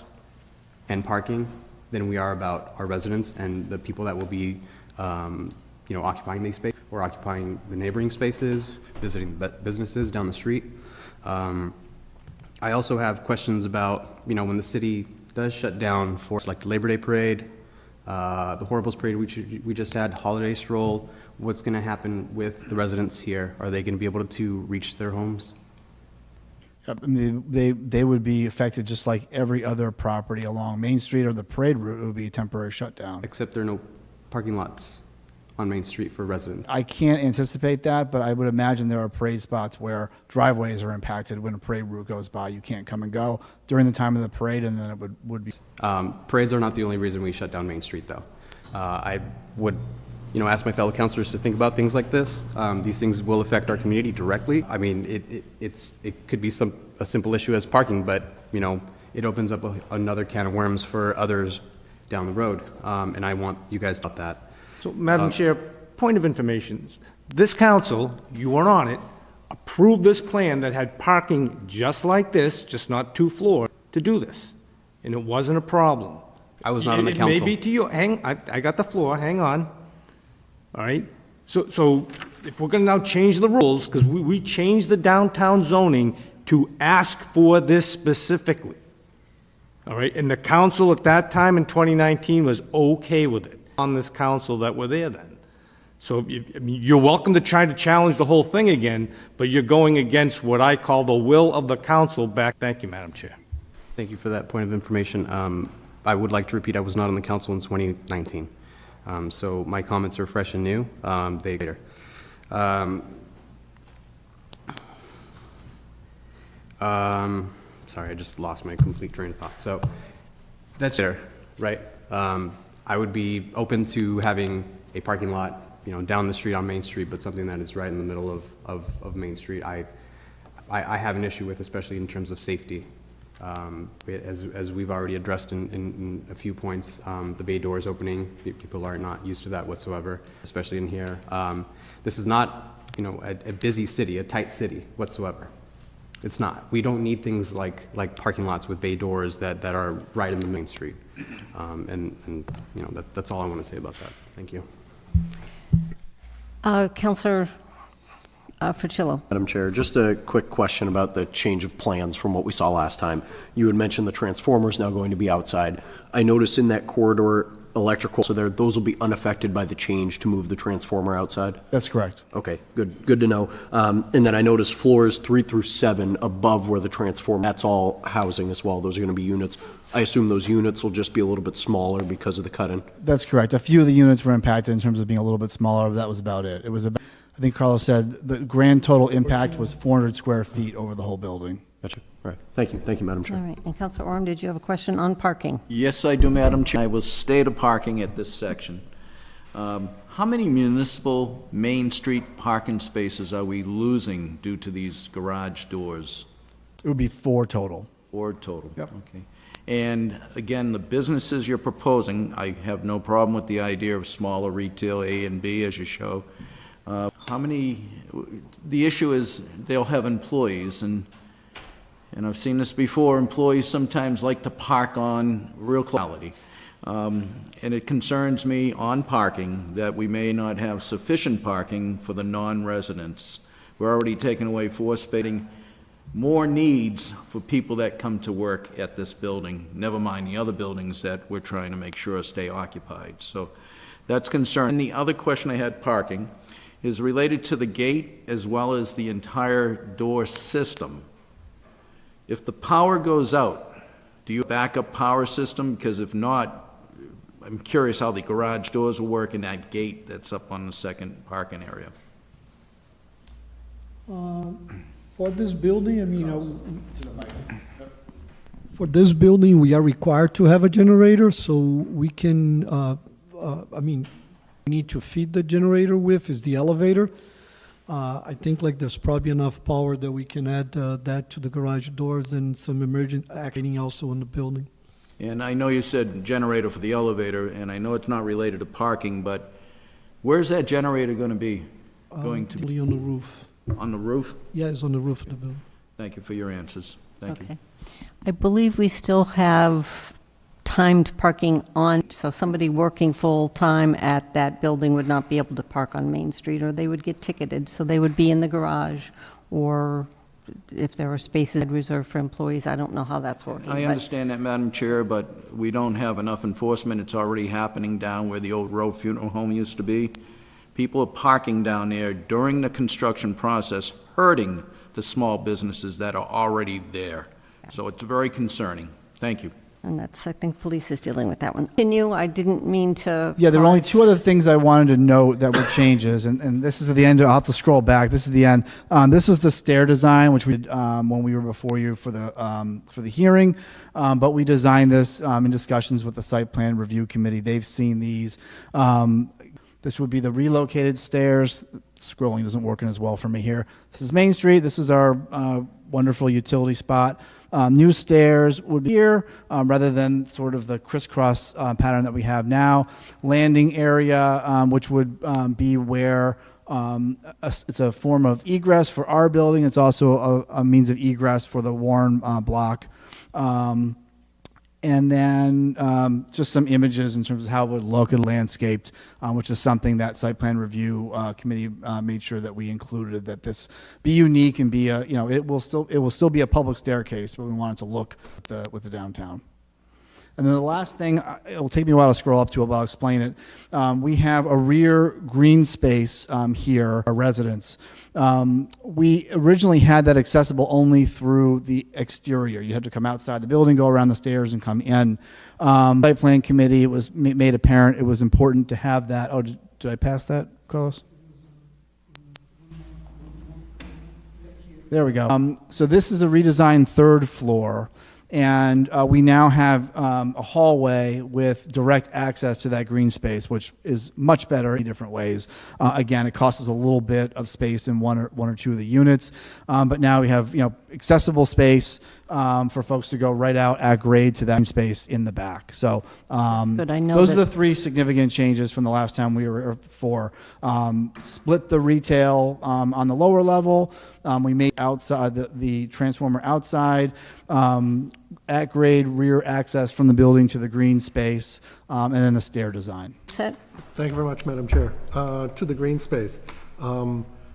and parking than we are about our residents and the people that will be, occupying these spaces or occupying the neighboring spaces, visiting businesses down the street. I also have questions about, when the city does shut down for like the Labor Day Parade, the Horribles Parade we just had, Holiday Stroll. What's going to happen with the residents here? Are they going to be able to reach their homes? They would be affected just like every other property along Main Street or the parade route. It would be a temporary shutdown. Except there are no parking lots on Main Street for residents. I can't anticipate that, but I would imagine there are parade spots where driveways are impacted when a parade route goes by. You can't come and go during the time of the parade, and then it would be. Parades are not the only reason we shut down Main Street, though. I would, ask my fellow councilors to think about things like this. These things will affect our community directly. I mean, it could be a simple issue as parking, but, it opens up another can of worms for others down the road, and I want you guys to know that. So, Madam Chair, point of information. This council, you weren't on it, approved this plan that had parking just like this, just not 2 floors, to do this. And it wasn't a problem. I was not on the It council. may be to you, I got the floor, hang on. All right? So if we're gonna now change the rules, because we changed the downtown zoning to ask for this specifically. All right? And the council at that time in 2019 was okay with it, on this council that were there then. So I mean, you're welcome to try to challenge the whole thing again, but you're going against what I call the will of the council back. Thank you, Madam Chair. Thank you for that point of information. I would like to repeat, I was not on the council in 2019. So my comments are fresh and new. They later. Sorry, I just lost my complete train of thought. So that's there, right? I would be open to having a parking lot, you know, down the street on Main Street, but something that is right in the middle of Main Street. I have an issue with, especially in terms of safety. As we've already addressed in a few points, the bay doors opening, people are not used to that whatsoever, especially in here. This is not, you know, a busy city, a tight city whatsoever. It's not. We don't need things like parking lots with bay doors that are right in the main street. And you know, that's all I want to say about that. Thank you. Counselor Fricillo. Madam Chair, just a quick question about the change of plans from what we saw last time. You had mentioned the transformers now going to be outside. I noticed in that corridor, electrical, so those will be unaffected by the change to move the transformer outside? That's correct. Okay, good to know. And then I noticed floors 3 through 7 above where the transformer, that's all housing as well. Those are going to be units. I assume those units will just be a little bit smaller because of the cut-in? That's correct. A few of the units were impacted in terms of being a little bit smaller, but that was about it. It was about, I think Carlos said the grand total impact was 400 square feet over the whole building. Gotcha. All right. Thank you, Madam Chair. All right, and Counselor Orm, did you have a question on parking? Yes, I do, Madam Chair. I will stay to parking at this section. How many municipal Main Street parking spaces are we losing due to these garage doors? It would be 4 total. 4 total? Yep. Okay. And again, the businesses you're proposing, I have no problem with the idea of smaller retail A and B as you show. How many, the issue is they'll have employees, and I've seen this before, employees sometimes like to park on real quality. And it concerns me on parking that we may not have sufficient parking for the non-residents. We're already taking away force-fitting more needs for people that come to work at this building, never mind the other buildings that we're trying to make sure stay occupied. So that's concerning. And the other question I had, parking, is related to the gate as well as the entire door system. If the power goes out, do you back up power system? Because if not, I'm curious how the garage doors will work in that gate that's up on the second parking area. For this building, I mean, for this building, we are required to have a generator, so we can, I mean, we need to feed the generator with is the elevator. I think like there's probably enough power that we can add that to the garage doors and some emergent acting also in the building. And I know you said generator for the elevator, and I know it's not related to parking, but where's that generator going to be? Going to be On the roof. on the roof? Yeah, it's on the roof of the building. Thank you for your answers. Thank you. Okay. I believe we still have timed parking on, so somebody working full-time at that building would not be able to park on Main Street, or they would get ticketed, so they would be in the garage, or if there are spaces reserved for employees, I don't know how that's working. I but- understand that, Madam Chair, but we don't have enough enforcement. It's already happening down where the old Rowe Funeral Home used to be. People are parking down there during the construction process, hurting the small businesses that are already there. So it's very concerning. Thank you. And that's, I think police is dealing with that one. Continue, I didn't mean to. Yeah, there were only pause. 2 other things I wanted to note that were changes, and this is at the end. I'll have to scroll back. This is the end. This is the stair design, which we did when we were before you for the hearing, but we designed this in discussions with the site plan review committee. They've seen these. This would be the relocated stairs. Scrolling isn't working as well for me here. This is Main Street. This is our wonderful utility spot. New stairs would be here rather than sort of the crisscross pattern that we have now. Landing area, which would be where it's a form of egress for our building. It's also a means of egress for the Warren block. And then just some images in terms of how it would look and landscaped, which is something that site plan review committee made sure that we included, that this be unique and be it will still be a public staircase, but we want it to look with the downtown. And then the last thing, it'll take me a while to scroll up to it, but I'll explain it. We have a rear green space here, our residence. We originally had that accessible only through the exterior. You had to come outside the building, go around the stairs, and come in. Site plan committee, it was made apparent it was important to have that. Oh, did I pass that, Carlos? There we go. So this is a redesigned third floor. And we now have a hallway with direct access to that green space, which is much better in different ways. Again, it costs us a little bit of space in one or two of the units, but now we have accessible space for folks to go right out at grade to that green space in the back. So good. I know those are that- the three significant changes from the last time we were for. Split the retail on the lower level. We made outside the transformer outside, at grade rear access from the building to the green space, and then the stair design. Set. Thank you very much, Madam Chair. To the green space.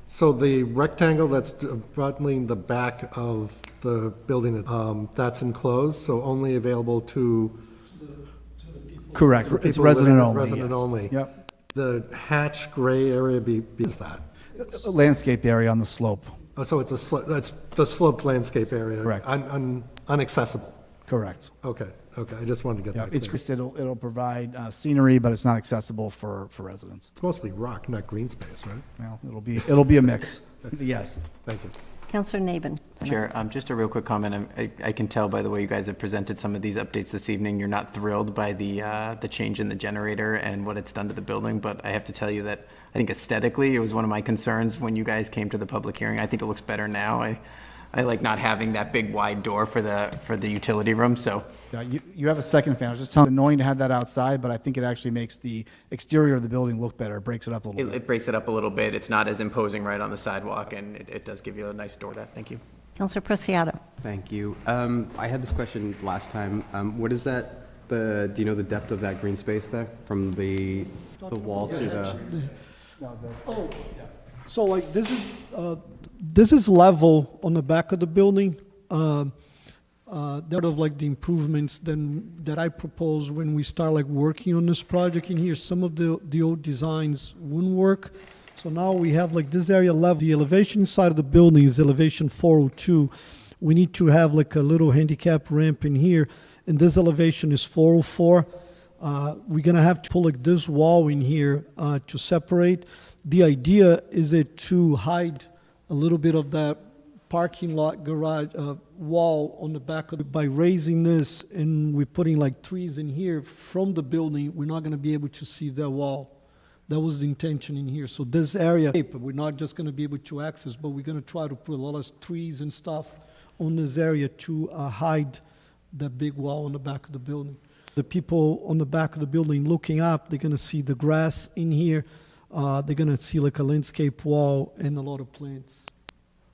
So the rectangle that's bottling the back of the building, that's enclosed, so only available to Correct. people It's resident living- only. Resident yes. only. Yep. The hatch gray area is that? Landscape area on the slope. Oh, so it's that's the sloped landscape area? Correct. Unaccessible? Correct. Okay, I just wanted to get Yeah, that it's clear. it'll provide scenery, but it's not accessible for residents. It's mostly rock, not green space, right? Well, it'll be a mix. Yes. Thank you. Counselor Nabin. Chair, just a real quick comment. I can tell by the way you guys have presented some of these updates this evening, you're not thrilled by the change in the generator and what it's done to the building, but I have to tell you that I think aesthetically, it was one of my concerns when you guys came to the public hearing. I think it looks better now. I like not having that big wide door for the utility room, so. Yeah, you have a second fan. I was just telling you, it's annoying to have that outside, but I think it actually makes the exterior of the building look better. It breaks it up a little bit. It breaks it up a little bit. It's not as imposing right on the sidewalk, and it does give you a nice door there. Thank you. Counselor Preciado. Thank you. I had this question last time. What is that, do you know the depth of that green space there? From the wall to the... Oh, so like this is level on the back of the building. That of like the improvements that I propose when we start like working on this project in here. Some of the old designs wouldn't work. So now we have like this area level. The elevation side of the building is elevation 402. We need to have like a little handicap ramp in here, and this elevation is 404. We're gonna have to pull like this wall in here to separate. The idea is it to hide a little bit of that parking lot garage wall on the back of by raising this, and we're putting like trees in here from the building. We're not gonna be able to see that wall. That was the intention in here. So this area, we're not just gonna be able to access, but we're gonna try to put a lot of trees and stuff on this area to hide that big wall on the back of the building. The people on the back of the building looking up, they're gonna see the grass in here. They're gonna see like a landscape wall and a lot of plants.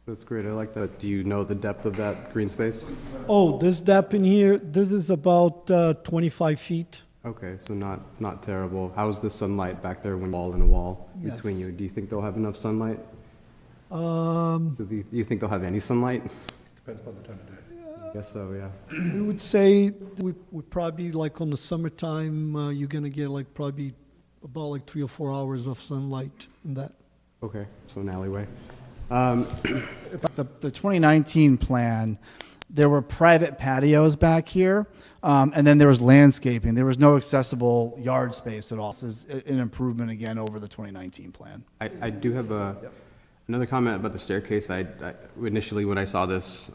That's great. I like that. Do you know the depth of that green space? Oh, this depth in here, this is about 25 feet. Okay, so not terrible. How's the sunlight back there when wall and a wall Yes. between you? Do you think they'll have enough sunlight? Um, Do you think they'll have any sunlight? Depends upon the time of day. I guess so, yeah. we would say we probably like on the summertime, you're gonna get like probably about like 3 or 4 hours of sunlight in that. Okay, so an alleyway. The 2019 plan, there were private patios back here, and then there was landscaping. There was no accessible yard space at all. This is an improvement again over the 2019 plan. I do have another comment about the staircase. I initially, when I saw this,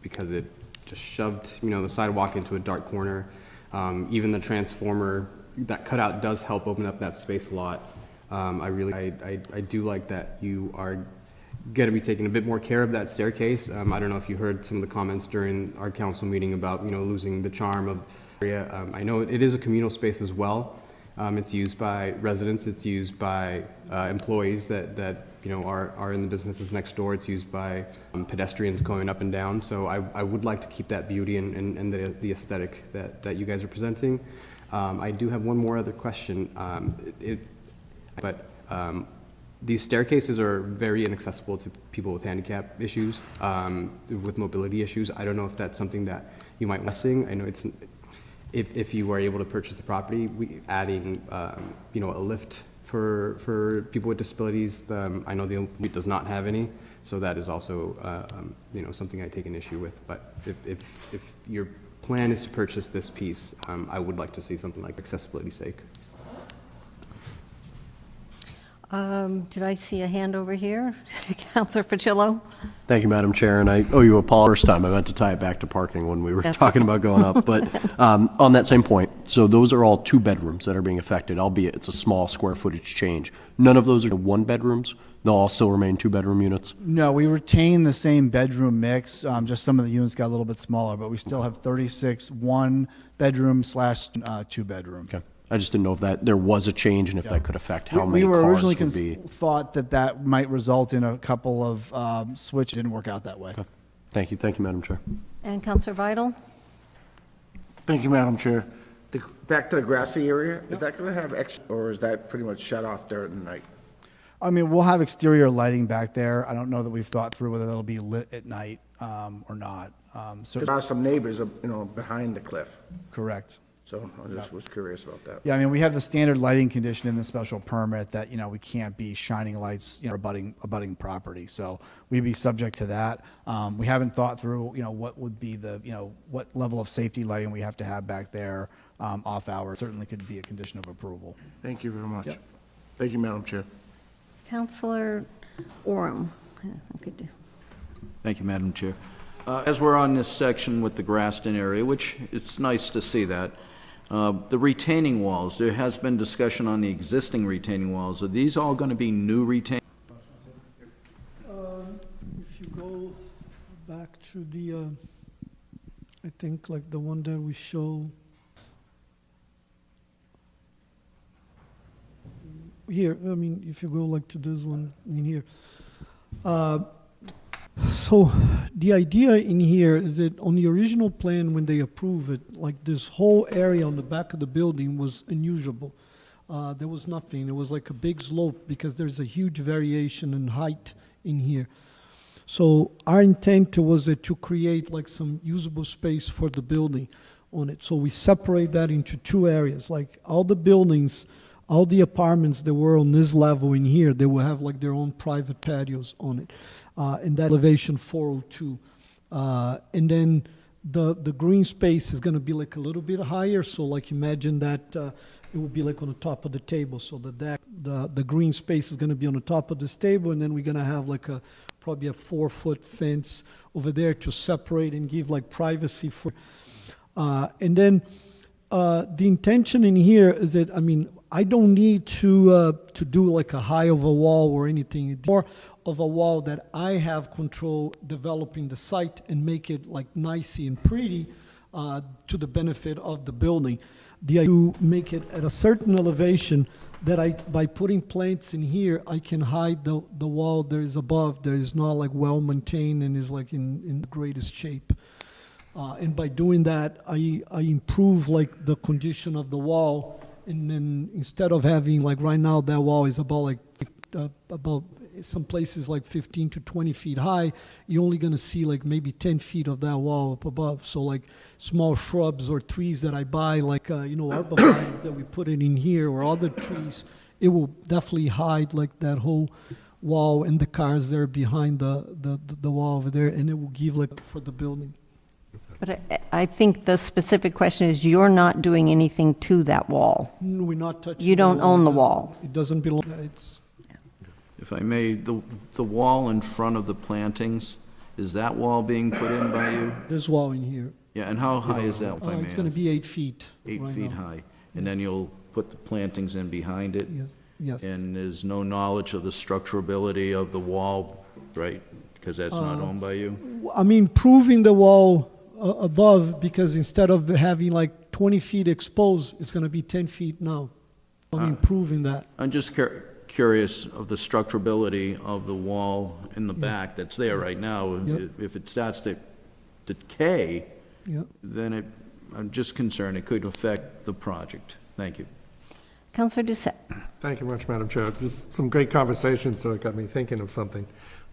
because it just shoved, the sidewalk into a dark corner, even the transformer, that cutout does help open up that space a lot. I do like that you are going to be taking a bit more care of that staircase. I don't know if you heard some of the comments during our council meeting about, losing the charm of the area. I know it is a communal space as well. It's used by residents, it's used by employees that are in the businesses next door. It's used by pedestrians going up and down. So I would like to keep that beauty and the aesthetic that you guys are presenting. I do have one more other question. These staircases are very inaccessible to people with handicap issues, with mobility issues. I don't know if that's something that you might be missing. I know it's, if you were able to purchase the property, adding, a lift for people with disabilities. I know it does not have any, so that is also, something I take an issue with. But if your plan is to purchase this piece, I would like to see something like accessibility's sake. Did I see a hand over here? Counselor Facillo? Thank you, Madam Chair, and I owe you a apology first time. I meant to tie it back to parking when we were talking about going up. But on that same point, so those are all 2 bedrooms that are being affected, albeit it's a small square footage change. None of those are 1 bedrooms? They'll all still remain 2-bedroom units? No, we retain the same bedroom mix, just some of the units got a little bit smaller, but we still have 36 1-bedroom / 2-bedroom. Okay. I just didn't know if there was a change and if that could affect how many We were cars originally would be. thought that might result in a couple of switch. It didn't work out that way. Okay. Thank you, Madam Chair. And Counselor Vital? Thank you, Madam Chair. Back to the grassy area, is that going to have or is that pretty much shut off during the night? I mean, we'll have exterior lighting back there. I don't know that we've thought through whether that'll be lit at night or not. So, There are some neighbors, behind the cliff, correct. so I just was curious about that. Yeah, I mean, we have the standard lighting condition in the special permit that, we can't be shining lights, abutting property. So we'd be subject to that. We haven't thought through, what would be what level of safety lighting we have to have back there off hours. Certainly could be a condition of approval. Thank you very much. Thank you, Madam Chair. Counselor Oram? Okay. Thank you, Madam Chair. As we're on this section with the grassed-in area, which it's nice to see that, the retaining walls, there has been discussion on the existing retaining walls. Are these all going to be new retaining? If you go back to the, I think like the one that we show here, I mean, if you go like to this one in here. So the idea in here is that on the original plan, when they approve it, like this whole area on the back of the building was unusable. There was nothing. It was like a big slope because there's a huge variation in height in here. So our intent was to create like some usable space for the building on it. So we separate that into 2 areas. Like all the buildings, all the apartments that were on this level in here, they will have like their own private patios on it. And that elevation 402. And then the green space is going to be like a little bit higher. So like imagine that it would be like on the top of the table. So the green space is going to be on the top of this table, and then we're going to have like probably a 4-foot fence over there to separate and give like privacy for. And then the intention in here is that, I mean, I don't need to do like a high of a wall or anything. It's more of a wall that I have control developing the site and make it like nicey and pretty to the benefit of the building. The idea to make it at a certain elevation that by putting plants in here, I can hide the wall that is above. That is not like well maintained and is like in the greatest shape. And by doing that, I improve like the condition of the wall. And then instead of having like right now, that wall is about some places like 15 to 20 feet high, you're only going to see like maybe 10 feet of that wall up above. So like small shrubs or trees that I buy, like, arborvitaes that we put it in here or other trees, it will definitely hide like that whole wall and the cars there behind the wall over there, and it will give like for the building. But I think the specific question is you're not doing anything to that wall. No, we're not touching. You don't own the wall. It doesn't belong. It's. If I may, the wall in front of the plantings, is that wall being put in by you? This wall in here. Yeah, and how high is that, if I may It's going to ask? be 8 feet. 8 right feet now. high. And then you'll put the plantings in behind it. Yes. And there's no knowledge of the structurability of the wall, right? Because that's not owned by you? I'm improving the wall above, because instead of having like 20 feet exposed, it's going to be 10 feet now. I'm improving that. I'm just curious of the structurability of the wall in the back that's there right now. Yep. If it starts to decay, Yeah. then I'm just concerned it could affect the project. Thank you. Counselor Doucette. Thank you much, Madam Chair. Just some great conversation, so it got me thinking of something.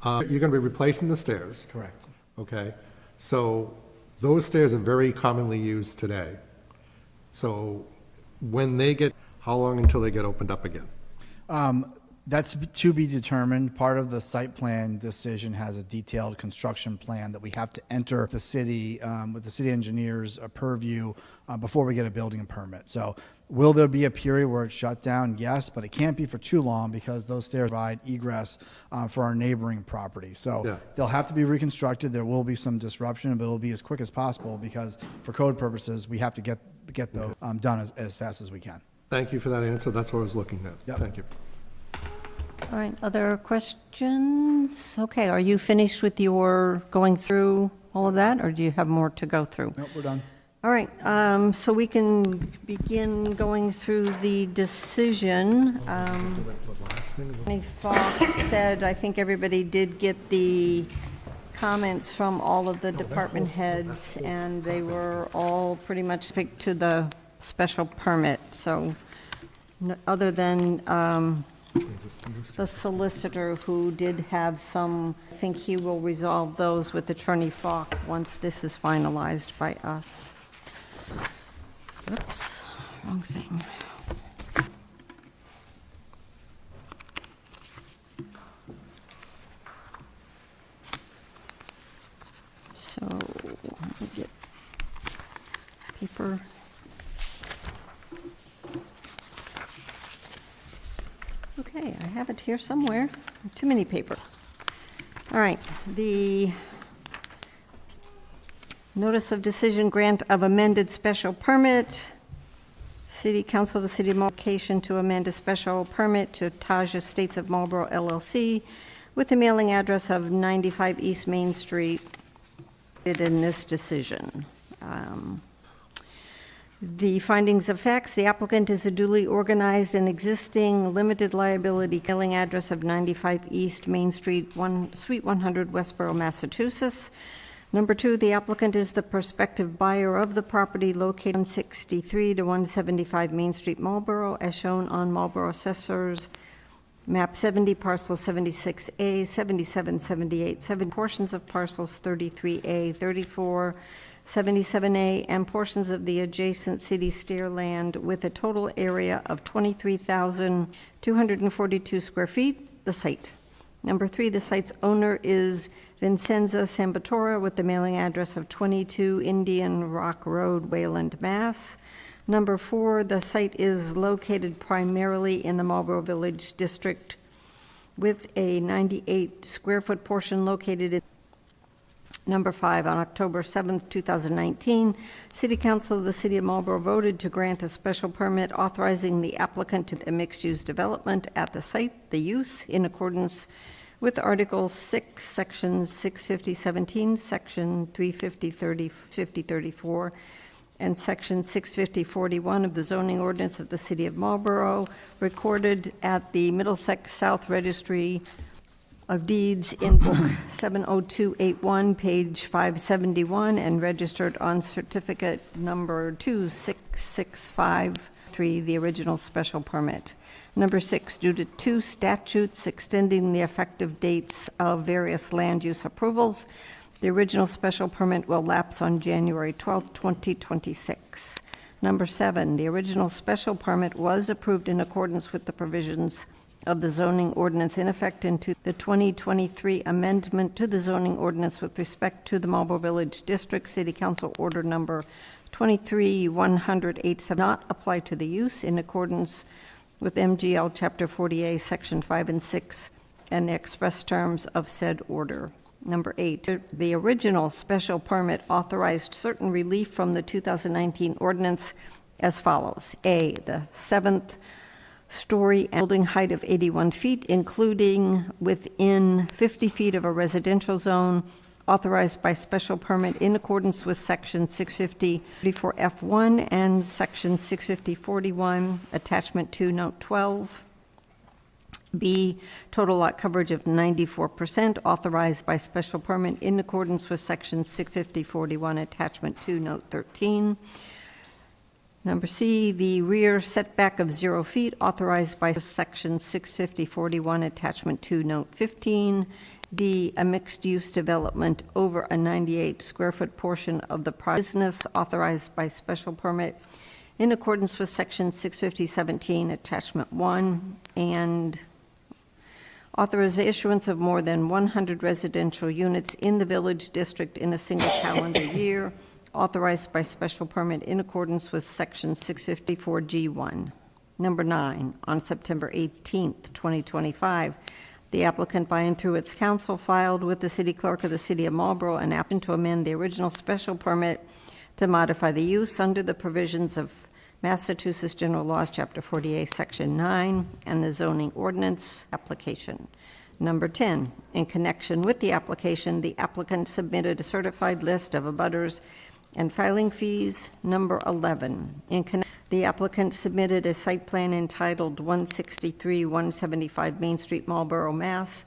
You're going to be replacing the stairs. Correct. Okay, so those stairs are very commonly used today. So how long until they get opened up again? That's to be determined. Part of the site plan decision has a detailed construction plan that we have to enter the city, with the city engineer's purview, before we get a building permit. So will there be a period where it's shut down? Yes, but it can't be for too long, because those stairs provide egress for our neighboring property. So Yeah. they'll have to be reconstructed. There will be some disruption, but it'll be as quick as possible, because for code purposes, we have to get those done as fast as we can. Thank you for that answer. That's what I was looking at. Yep. Thank you. All right, other questions? Okay, are you finished with your going through all of that, or do you have more to go through? Nope, we're done. All right, so we can begin going through the decision. Attorney Falk said, I think everybody did get the comments from all of the department heads, and they were all pretty much fit to the special permit. So, other than the solicitor, who did have some, I think he will resolve those with Attorney Falk once this is finalized by us. Oops, wrong thing. So, let me get paper. Okay, I have it here somewhere. Too many papers. All right, the notice of decision grant of amended special permit. City Council of the City of Marlborough application to amend a special permit to Taj Estates of Marlborough LLC with the mailing address of 95 East Main Street in this decision. The findings of facts: the applicant is a duly organized and existing limited liability mailing address of 95 East Main Street, Suite 100, Westboro, Massachusetts. Number two, the applicant is the prospective buyer of the property located 163 to 175 Main Street, Marlborough, as shown on Marlborough Assessor's Map 70, Parcel 76A, 77, 78, 7 portions of parcels 33A, 34, 77A, and portions of the adjacent city stair land with a total area of 23,242 square feet, the site. Number three, the site's owner is Vincenza Sambatora with the mailing address of 22 Indian Rock Road, Wayland, Mass. Number four, the site is located primarily in the Marlborough Village District with a 98 square foot portion located in. Number five, on October 7th, 2019, City Council of the City of Marlborough voted to grant a special permit authorizing the applicant to a mixed-use development at the site, the use, in accordance with Article 6, Sections 650-17, Section 350-34, and Section 650-41 of the zoning ordinance of the City of Marlborough, recorded at the Middlesex South Registry of Deeds in Book 70281, page 571, and registered on certificate number 26653, the original special permit. Number six, due to two statutes extending the effective dates of various land use approvals, the original special permit will lapse on January 12, 2026. Number seven, the original special permit was approved in accordance with the provisions of the zoning ordinance in effect into the 2023 amendment to the zoning ordinance with respect to the Marlborough Village District. City Council Order Number 23-108 not apply to the use in accordance with MGL Chapter 40A, Section 5 and 6, and the express terms of said order. Number eight, the original special permit authorized certain relief from the 2019 ordinance as follows. A, the seventh story building height of 81 feet, including within 50 feet of a residential zone authorized by special permit in accordance with Section 650-44F1 and Section 650-41, Attachment 2, Note 12. B, total lot coverage of 94%, authorized by special permit in accordance with Section 650-41, Attachment 2, Note 13. Number C, the rear setback of 0 feet, authorized by Section 650-41, Attachment 2, Note 15. D, a mixed-use development over a 98-square-foot portion of the business, authorized by special permit in accordance with Section 650-17, Attachment 1, and authorize the issuance of more than 100 residential units in the village district in a single calendar year, authorized by special permit in accordance with Section 654G1. Number 9, on September 18th, 2025, the applicant by and through its counsel filed with the city clerk of the city of Marlborough an application to amend the original special permit to modify the use under the provisions of Massachusetts General Laws, Chapter 48, Section 9, and the zoning ordinance application. Number 10, in connection with the application, the applicant submitted a certified list of abutters and filing fees. Number 11, the applicant submitted a site plan entitled 163-175 Main Street, Marlborough, Mass.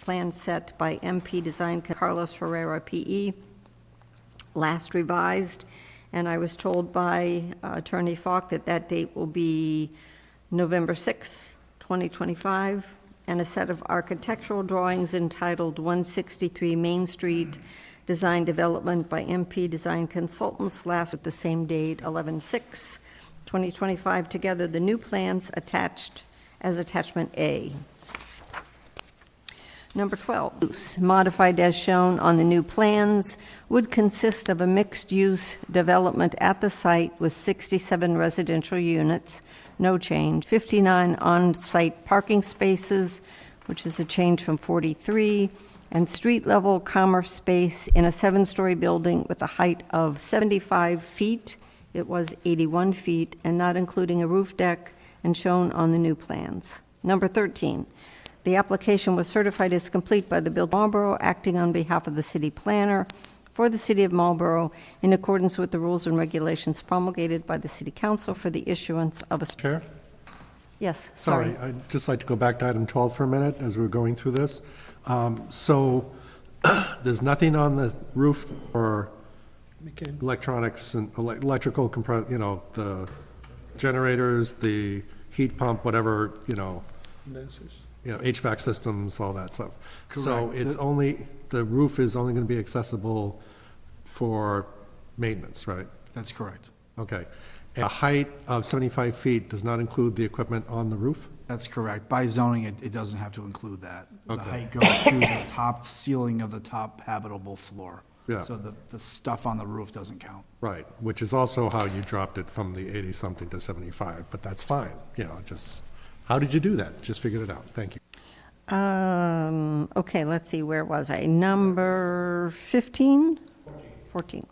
Plan set by MP Design Carlos Ferreira, P.E., last revised, and I was told by Attorney Falk that that date will be November 6th, 2025, and a set of architectural drawings entitled 163 Main Street, Design Development by MP Design Consultants, last at the same date, 11/6/2025, together the new plans attached as Attachment A. Number 12, modified as shown on the new plans, would consist of a mixed-use development at the site with 67 residential units, no change, 59 on-site parking spaces, which is a change from 43, and street-level commerce space in a 7-story building with a height of 75 feet. It was 81 feet, and not including a roof deck, and shown on the new plans. Number 13, the application was certified as complete by the Builder of Marlborough, acting on behalf of the city planner for the city of Marlborough in accordance with the rules and regulations promulgated by the city council for the issuance of a... Chair? Yes, Sorry, sorry. I'd just like to go back to item 12 for a minute as we're going through this. So there's nothing on the roof or electronics and electrical the generators, the heat pump, whatever, HVAC systems, all that stuff. So Correct. it's only, the roof is only going to be accessible for maintenance, right? That's correct. Okay. A height of 75 feet does not include the equipment on the roof? That's correct. By zoning, it doesn't have to include that. The Okay. height goes to the top ceiling of the top habitable floor. Yeah. So the stuff on the roof doesn't count. Right, which is also how you dropped it from the 80-something to 75, but that's fine, just, how did you do that? Just figured it out, thank you. Okay, let's see, where was I? Number 15? 14.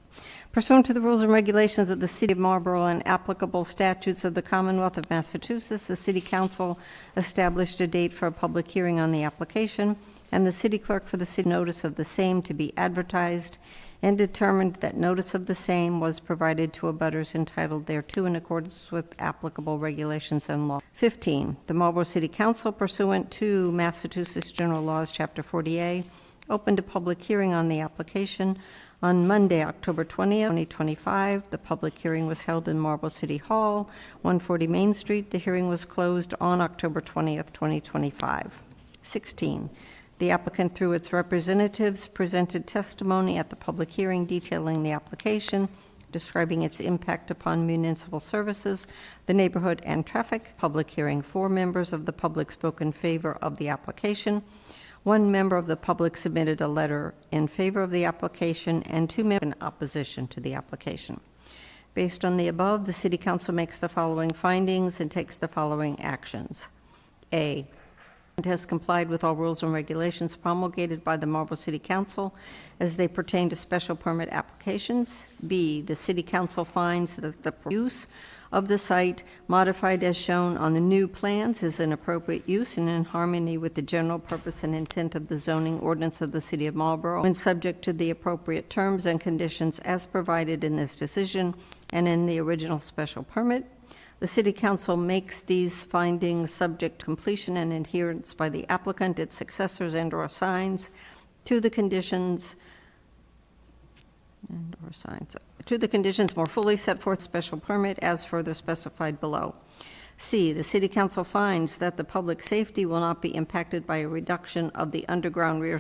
Pursuant to the rules and regulations of the City of Marlborough and applicable statutes of the Commonwealth of Massachusetts, the City Council established a date for a public hearing on the application, and the city clerk for the city notice of the same to be advertised, and determined that notice of the same was provided to abutters entitled thereto in accordance with applicable regulations and law. 15, the Marlborough City Council, pursuant to Massachusetts General Laws, Chapter 40A, opened a public hearing on the application on Monday, October 20th, 2025. The public hearing was held in Marlborough City Hall, 140 Main Street. The hearing was closed on October 20th, 2025. 16, the applicant, through its representatives, presented testimony at the public hearing detailing the application, describing its impact upon municipal services, the neighborhood, and traffic. Public hearing, 4 members of the public spoke in favor of the application. 1 member of the public submitted a letter in favor of the application, and 2 members in opposition to the application. Based on the above, the City Council makes the following findings and takes the following actions. A, has complied with all rules and regulations promulgated by the Marlborough City Council as they pertain to special permit applications. B, the City Council finds that the use of the site modified as shown on the new plans is an appropriate use and in harmony with the general purpose and intent of the zoning ordinance of the City of Marlborough, when subject to the appropriate terms and conditions as provided in this decision and in the original special permit. The City Council makes these findings subject to completion and adherence by the applicant, its successors, and/or assigns to the conditions more fully set forth special permit as further specified below. C, the City Council finds that the public safety will not be impacted by a reduction of the underground rear,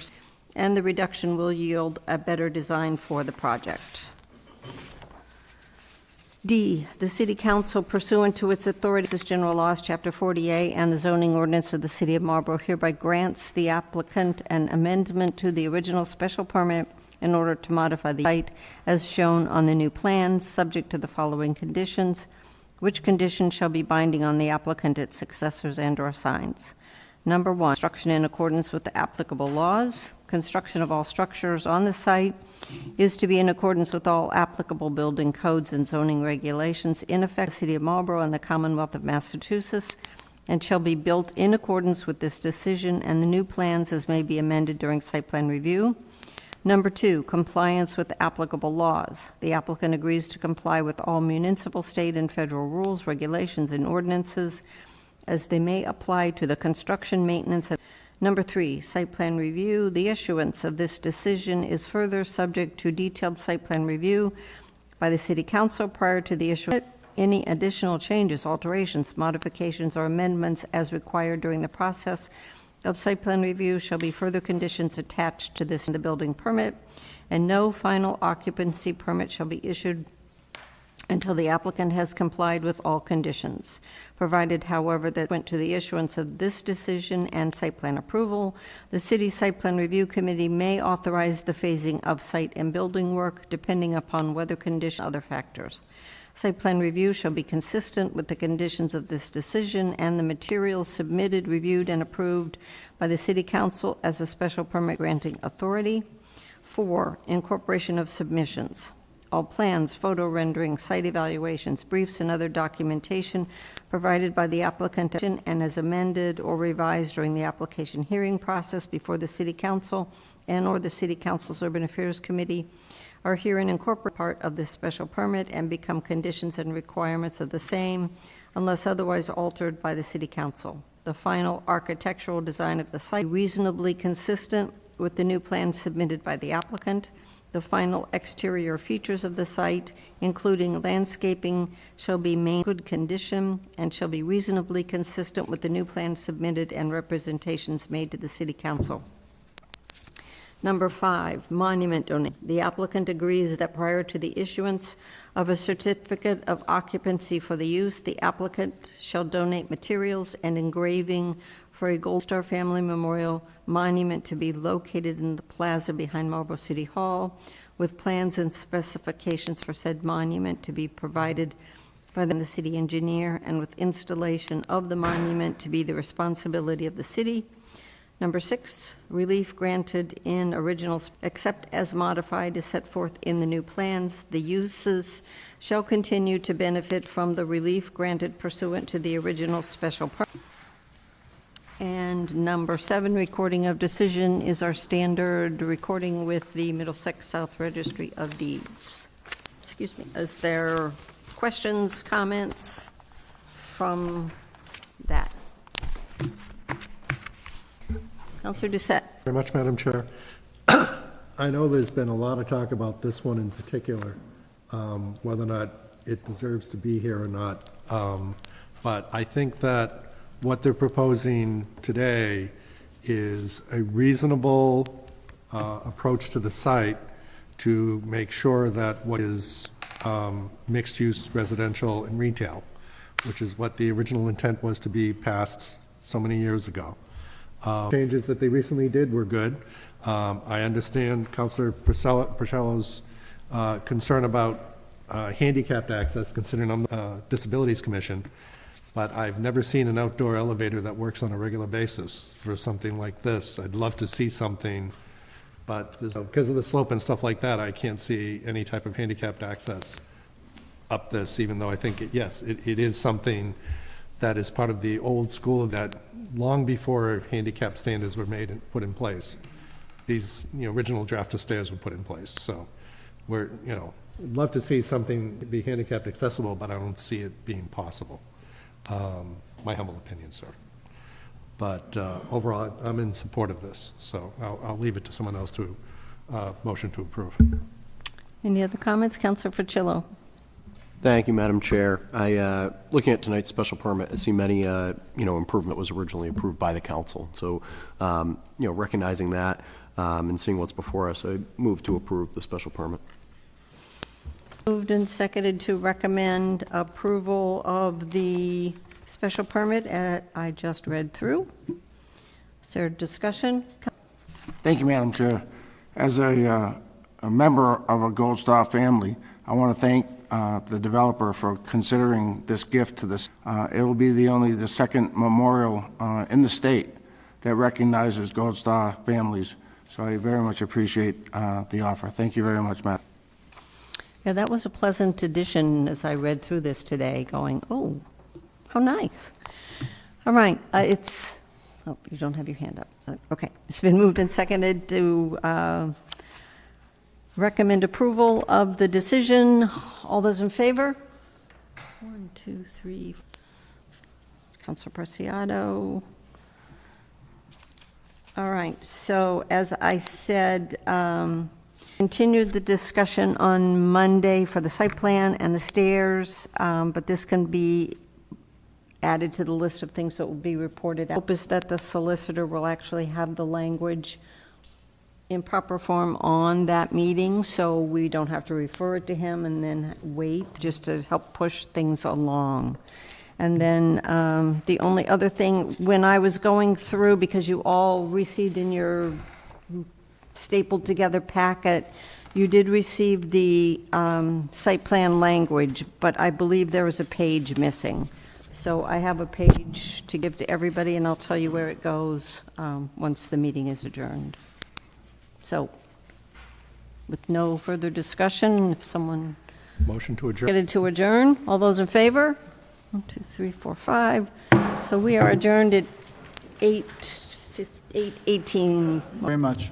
and the reduction will yield a better design for the project. D, the City Council pursuant to its authorities, General Laws, Chapter 40A, and the zoning ordinance of the City of Marlborough hereby grants the applicant an amendment to the original special permit in order to modify the site as shown on the new plans, subject to the following conditions, which conditions shall be binding on the applicant, its successors, and/or assigns. Number 1, construction in accordance with the applicable laws. Construction of all structures on the site is to be in accordance with all applicable building codes and zoning regulations in effect in the City of Marlborough and the Commonwealth of Massachusetts, and shall be built in accordance with this decision and the new plans as may be amended during site plan review. Number 2, compliance with applicable laws. The applicant agrees to comply with all municipal, state, and federal rules, regulations, and ordinances as they may apply to the construction, maintenance, and Number 3, site plan review. The issuance of this decision is further subject to detailed site plan review by the City Council prior to the issuance. Any additional changes, alterations, modifications, or amendments as required during the process of site plan review shall be further conditions attached to this in the building permit, and no final occupancy permit shall be issued until the applicant has complied with all conditions. Provided, however, that went to the issuance of this decision and site plan approval, the City Site Plan Review Committee may authorize the phasing of site and building work depending upon weather conditions and other factors. Site plan review shall be consistent with the conditions of this decision and the materials submitted, reviewed, and approved by the City Council as a special permit granting authority. 4, incorporation of submissions. All plans, photo renderings, site evaluations, briefs, and other documentation provided by the applicant and as amended or revised during the application hearing process before the City Council and/or the City Council's Urban Affairs Committee are herein incorporated part of this special permit and become conditions and requirements of the same unless otherwise altered by the City Council. The final architectural design of the site reasonably consistent with the new plans submitted by the applicant. The final exterior features of the site, including landscaping, shall be in good condition and shall be reasonably consistent with the new plans submitted and representations made to the City Council. Number 5, monument donation. The applicant agrees that prior to the issuance of a certificate of occupancy for the use, the applicant shall donate materials and engraving for a Gold Star Family Memorial Monument to be located in the plaza behind Marlborough City Hall, with plans and specifications for said monument to be provided by the city engineer, and with installation of the monument to be the responsibility of the city. Number 6, relief granted in original, except as modified is set forth in the new plans. The uses shall continue to benefit from the relief granted pursuant to the original special permit. And number 7, recording of decision is our standard recording with the Middlesex South Registry of Deeds. Excuse me. Is there questions, comments from that? Councilor Doucette. Very much, Madam Chair. I know there's been a lot of talk about this one in particular, whether or not it deserves to be here or not. But I think that what they're proposing today is a reasonable approach to the site to make sure that what is mixed-use residential and retail, which is what the original intent was to be passed so many years ago. Changes that they recently did were good. I understand Councilor Priscello's concern about handicapped access, considering I'm the Disabilities Commission. but I've never seen an outdoor elevator that works on a regular basis for something like this. I'd love to see something, but because of the slope and stuff like that, I can't see any type of handicapped access up this, even though I think, yes, it is something that is part of the old school that long before handicap standards were made and put in place. These, original draft of stairs were put in place, so we're, I'd love to see something be handicapped accessible, but I don't see it being possible. My humble opinion, sir. But overall, I'm in support of this, so I'll leave it to someone else to motion to approve. Any other comments? Counselor Fricillo. Thank you, Madam Chair. Looking at tonight's special permit, I see many, improvement was originally approved by the council. So, recognizing that and seeing what's before us, I move to approve the special permit. Moved and seconded to recommend approval of the special permit I just read through. Is there discussion? Thank you, Madam Chair. As a member of a Gold Star family, I want to thank the developer for considering this gift to this. It will be the second memorial in the state that recognizes Gold Star families. So I very much appreciate the offer. Thank you very much, Matt. Yeah, that was a pleasant addition as I read through this today, going, oh, how nice. All right, oh, you don't have your hand up. So, okay, it's been moved and seconded to recommend approval of the decision. All those in favor? 1, 2, 3. Councilor Preciado. All right, so as I said, continued the discussion on Monday for the site plan and the stairs, but this can be added to the list of things that will be reported. Hope is that the solicitor will actually have the language in proper form on that meeting, so we don't have to refer it to him and then wait, just to help push things along. And then the only other thing, when I was going through, because you all received in your stapled together packet, you did receive the site plan language, but I believe there was a page missing. So I have a page to give to everybody, and I'll tell you where it goes once the meeting is adjourned. So, with no further discussion, if someone Motion to adjourn. get to adjourn, all those in favor? 1, 2, 3, 4, 5. So we are adjourned at 8:18. Very much.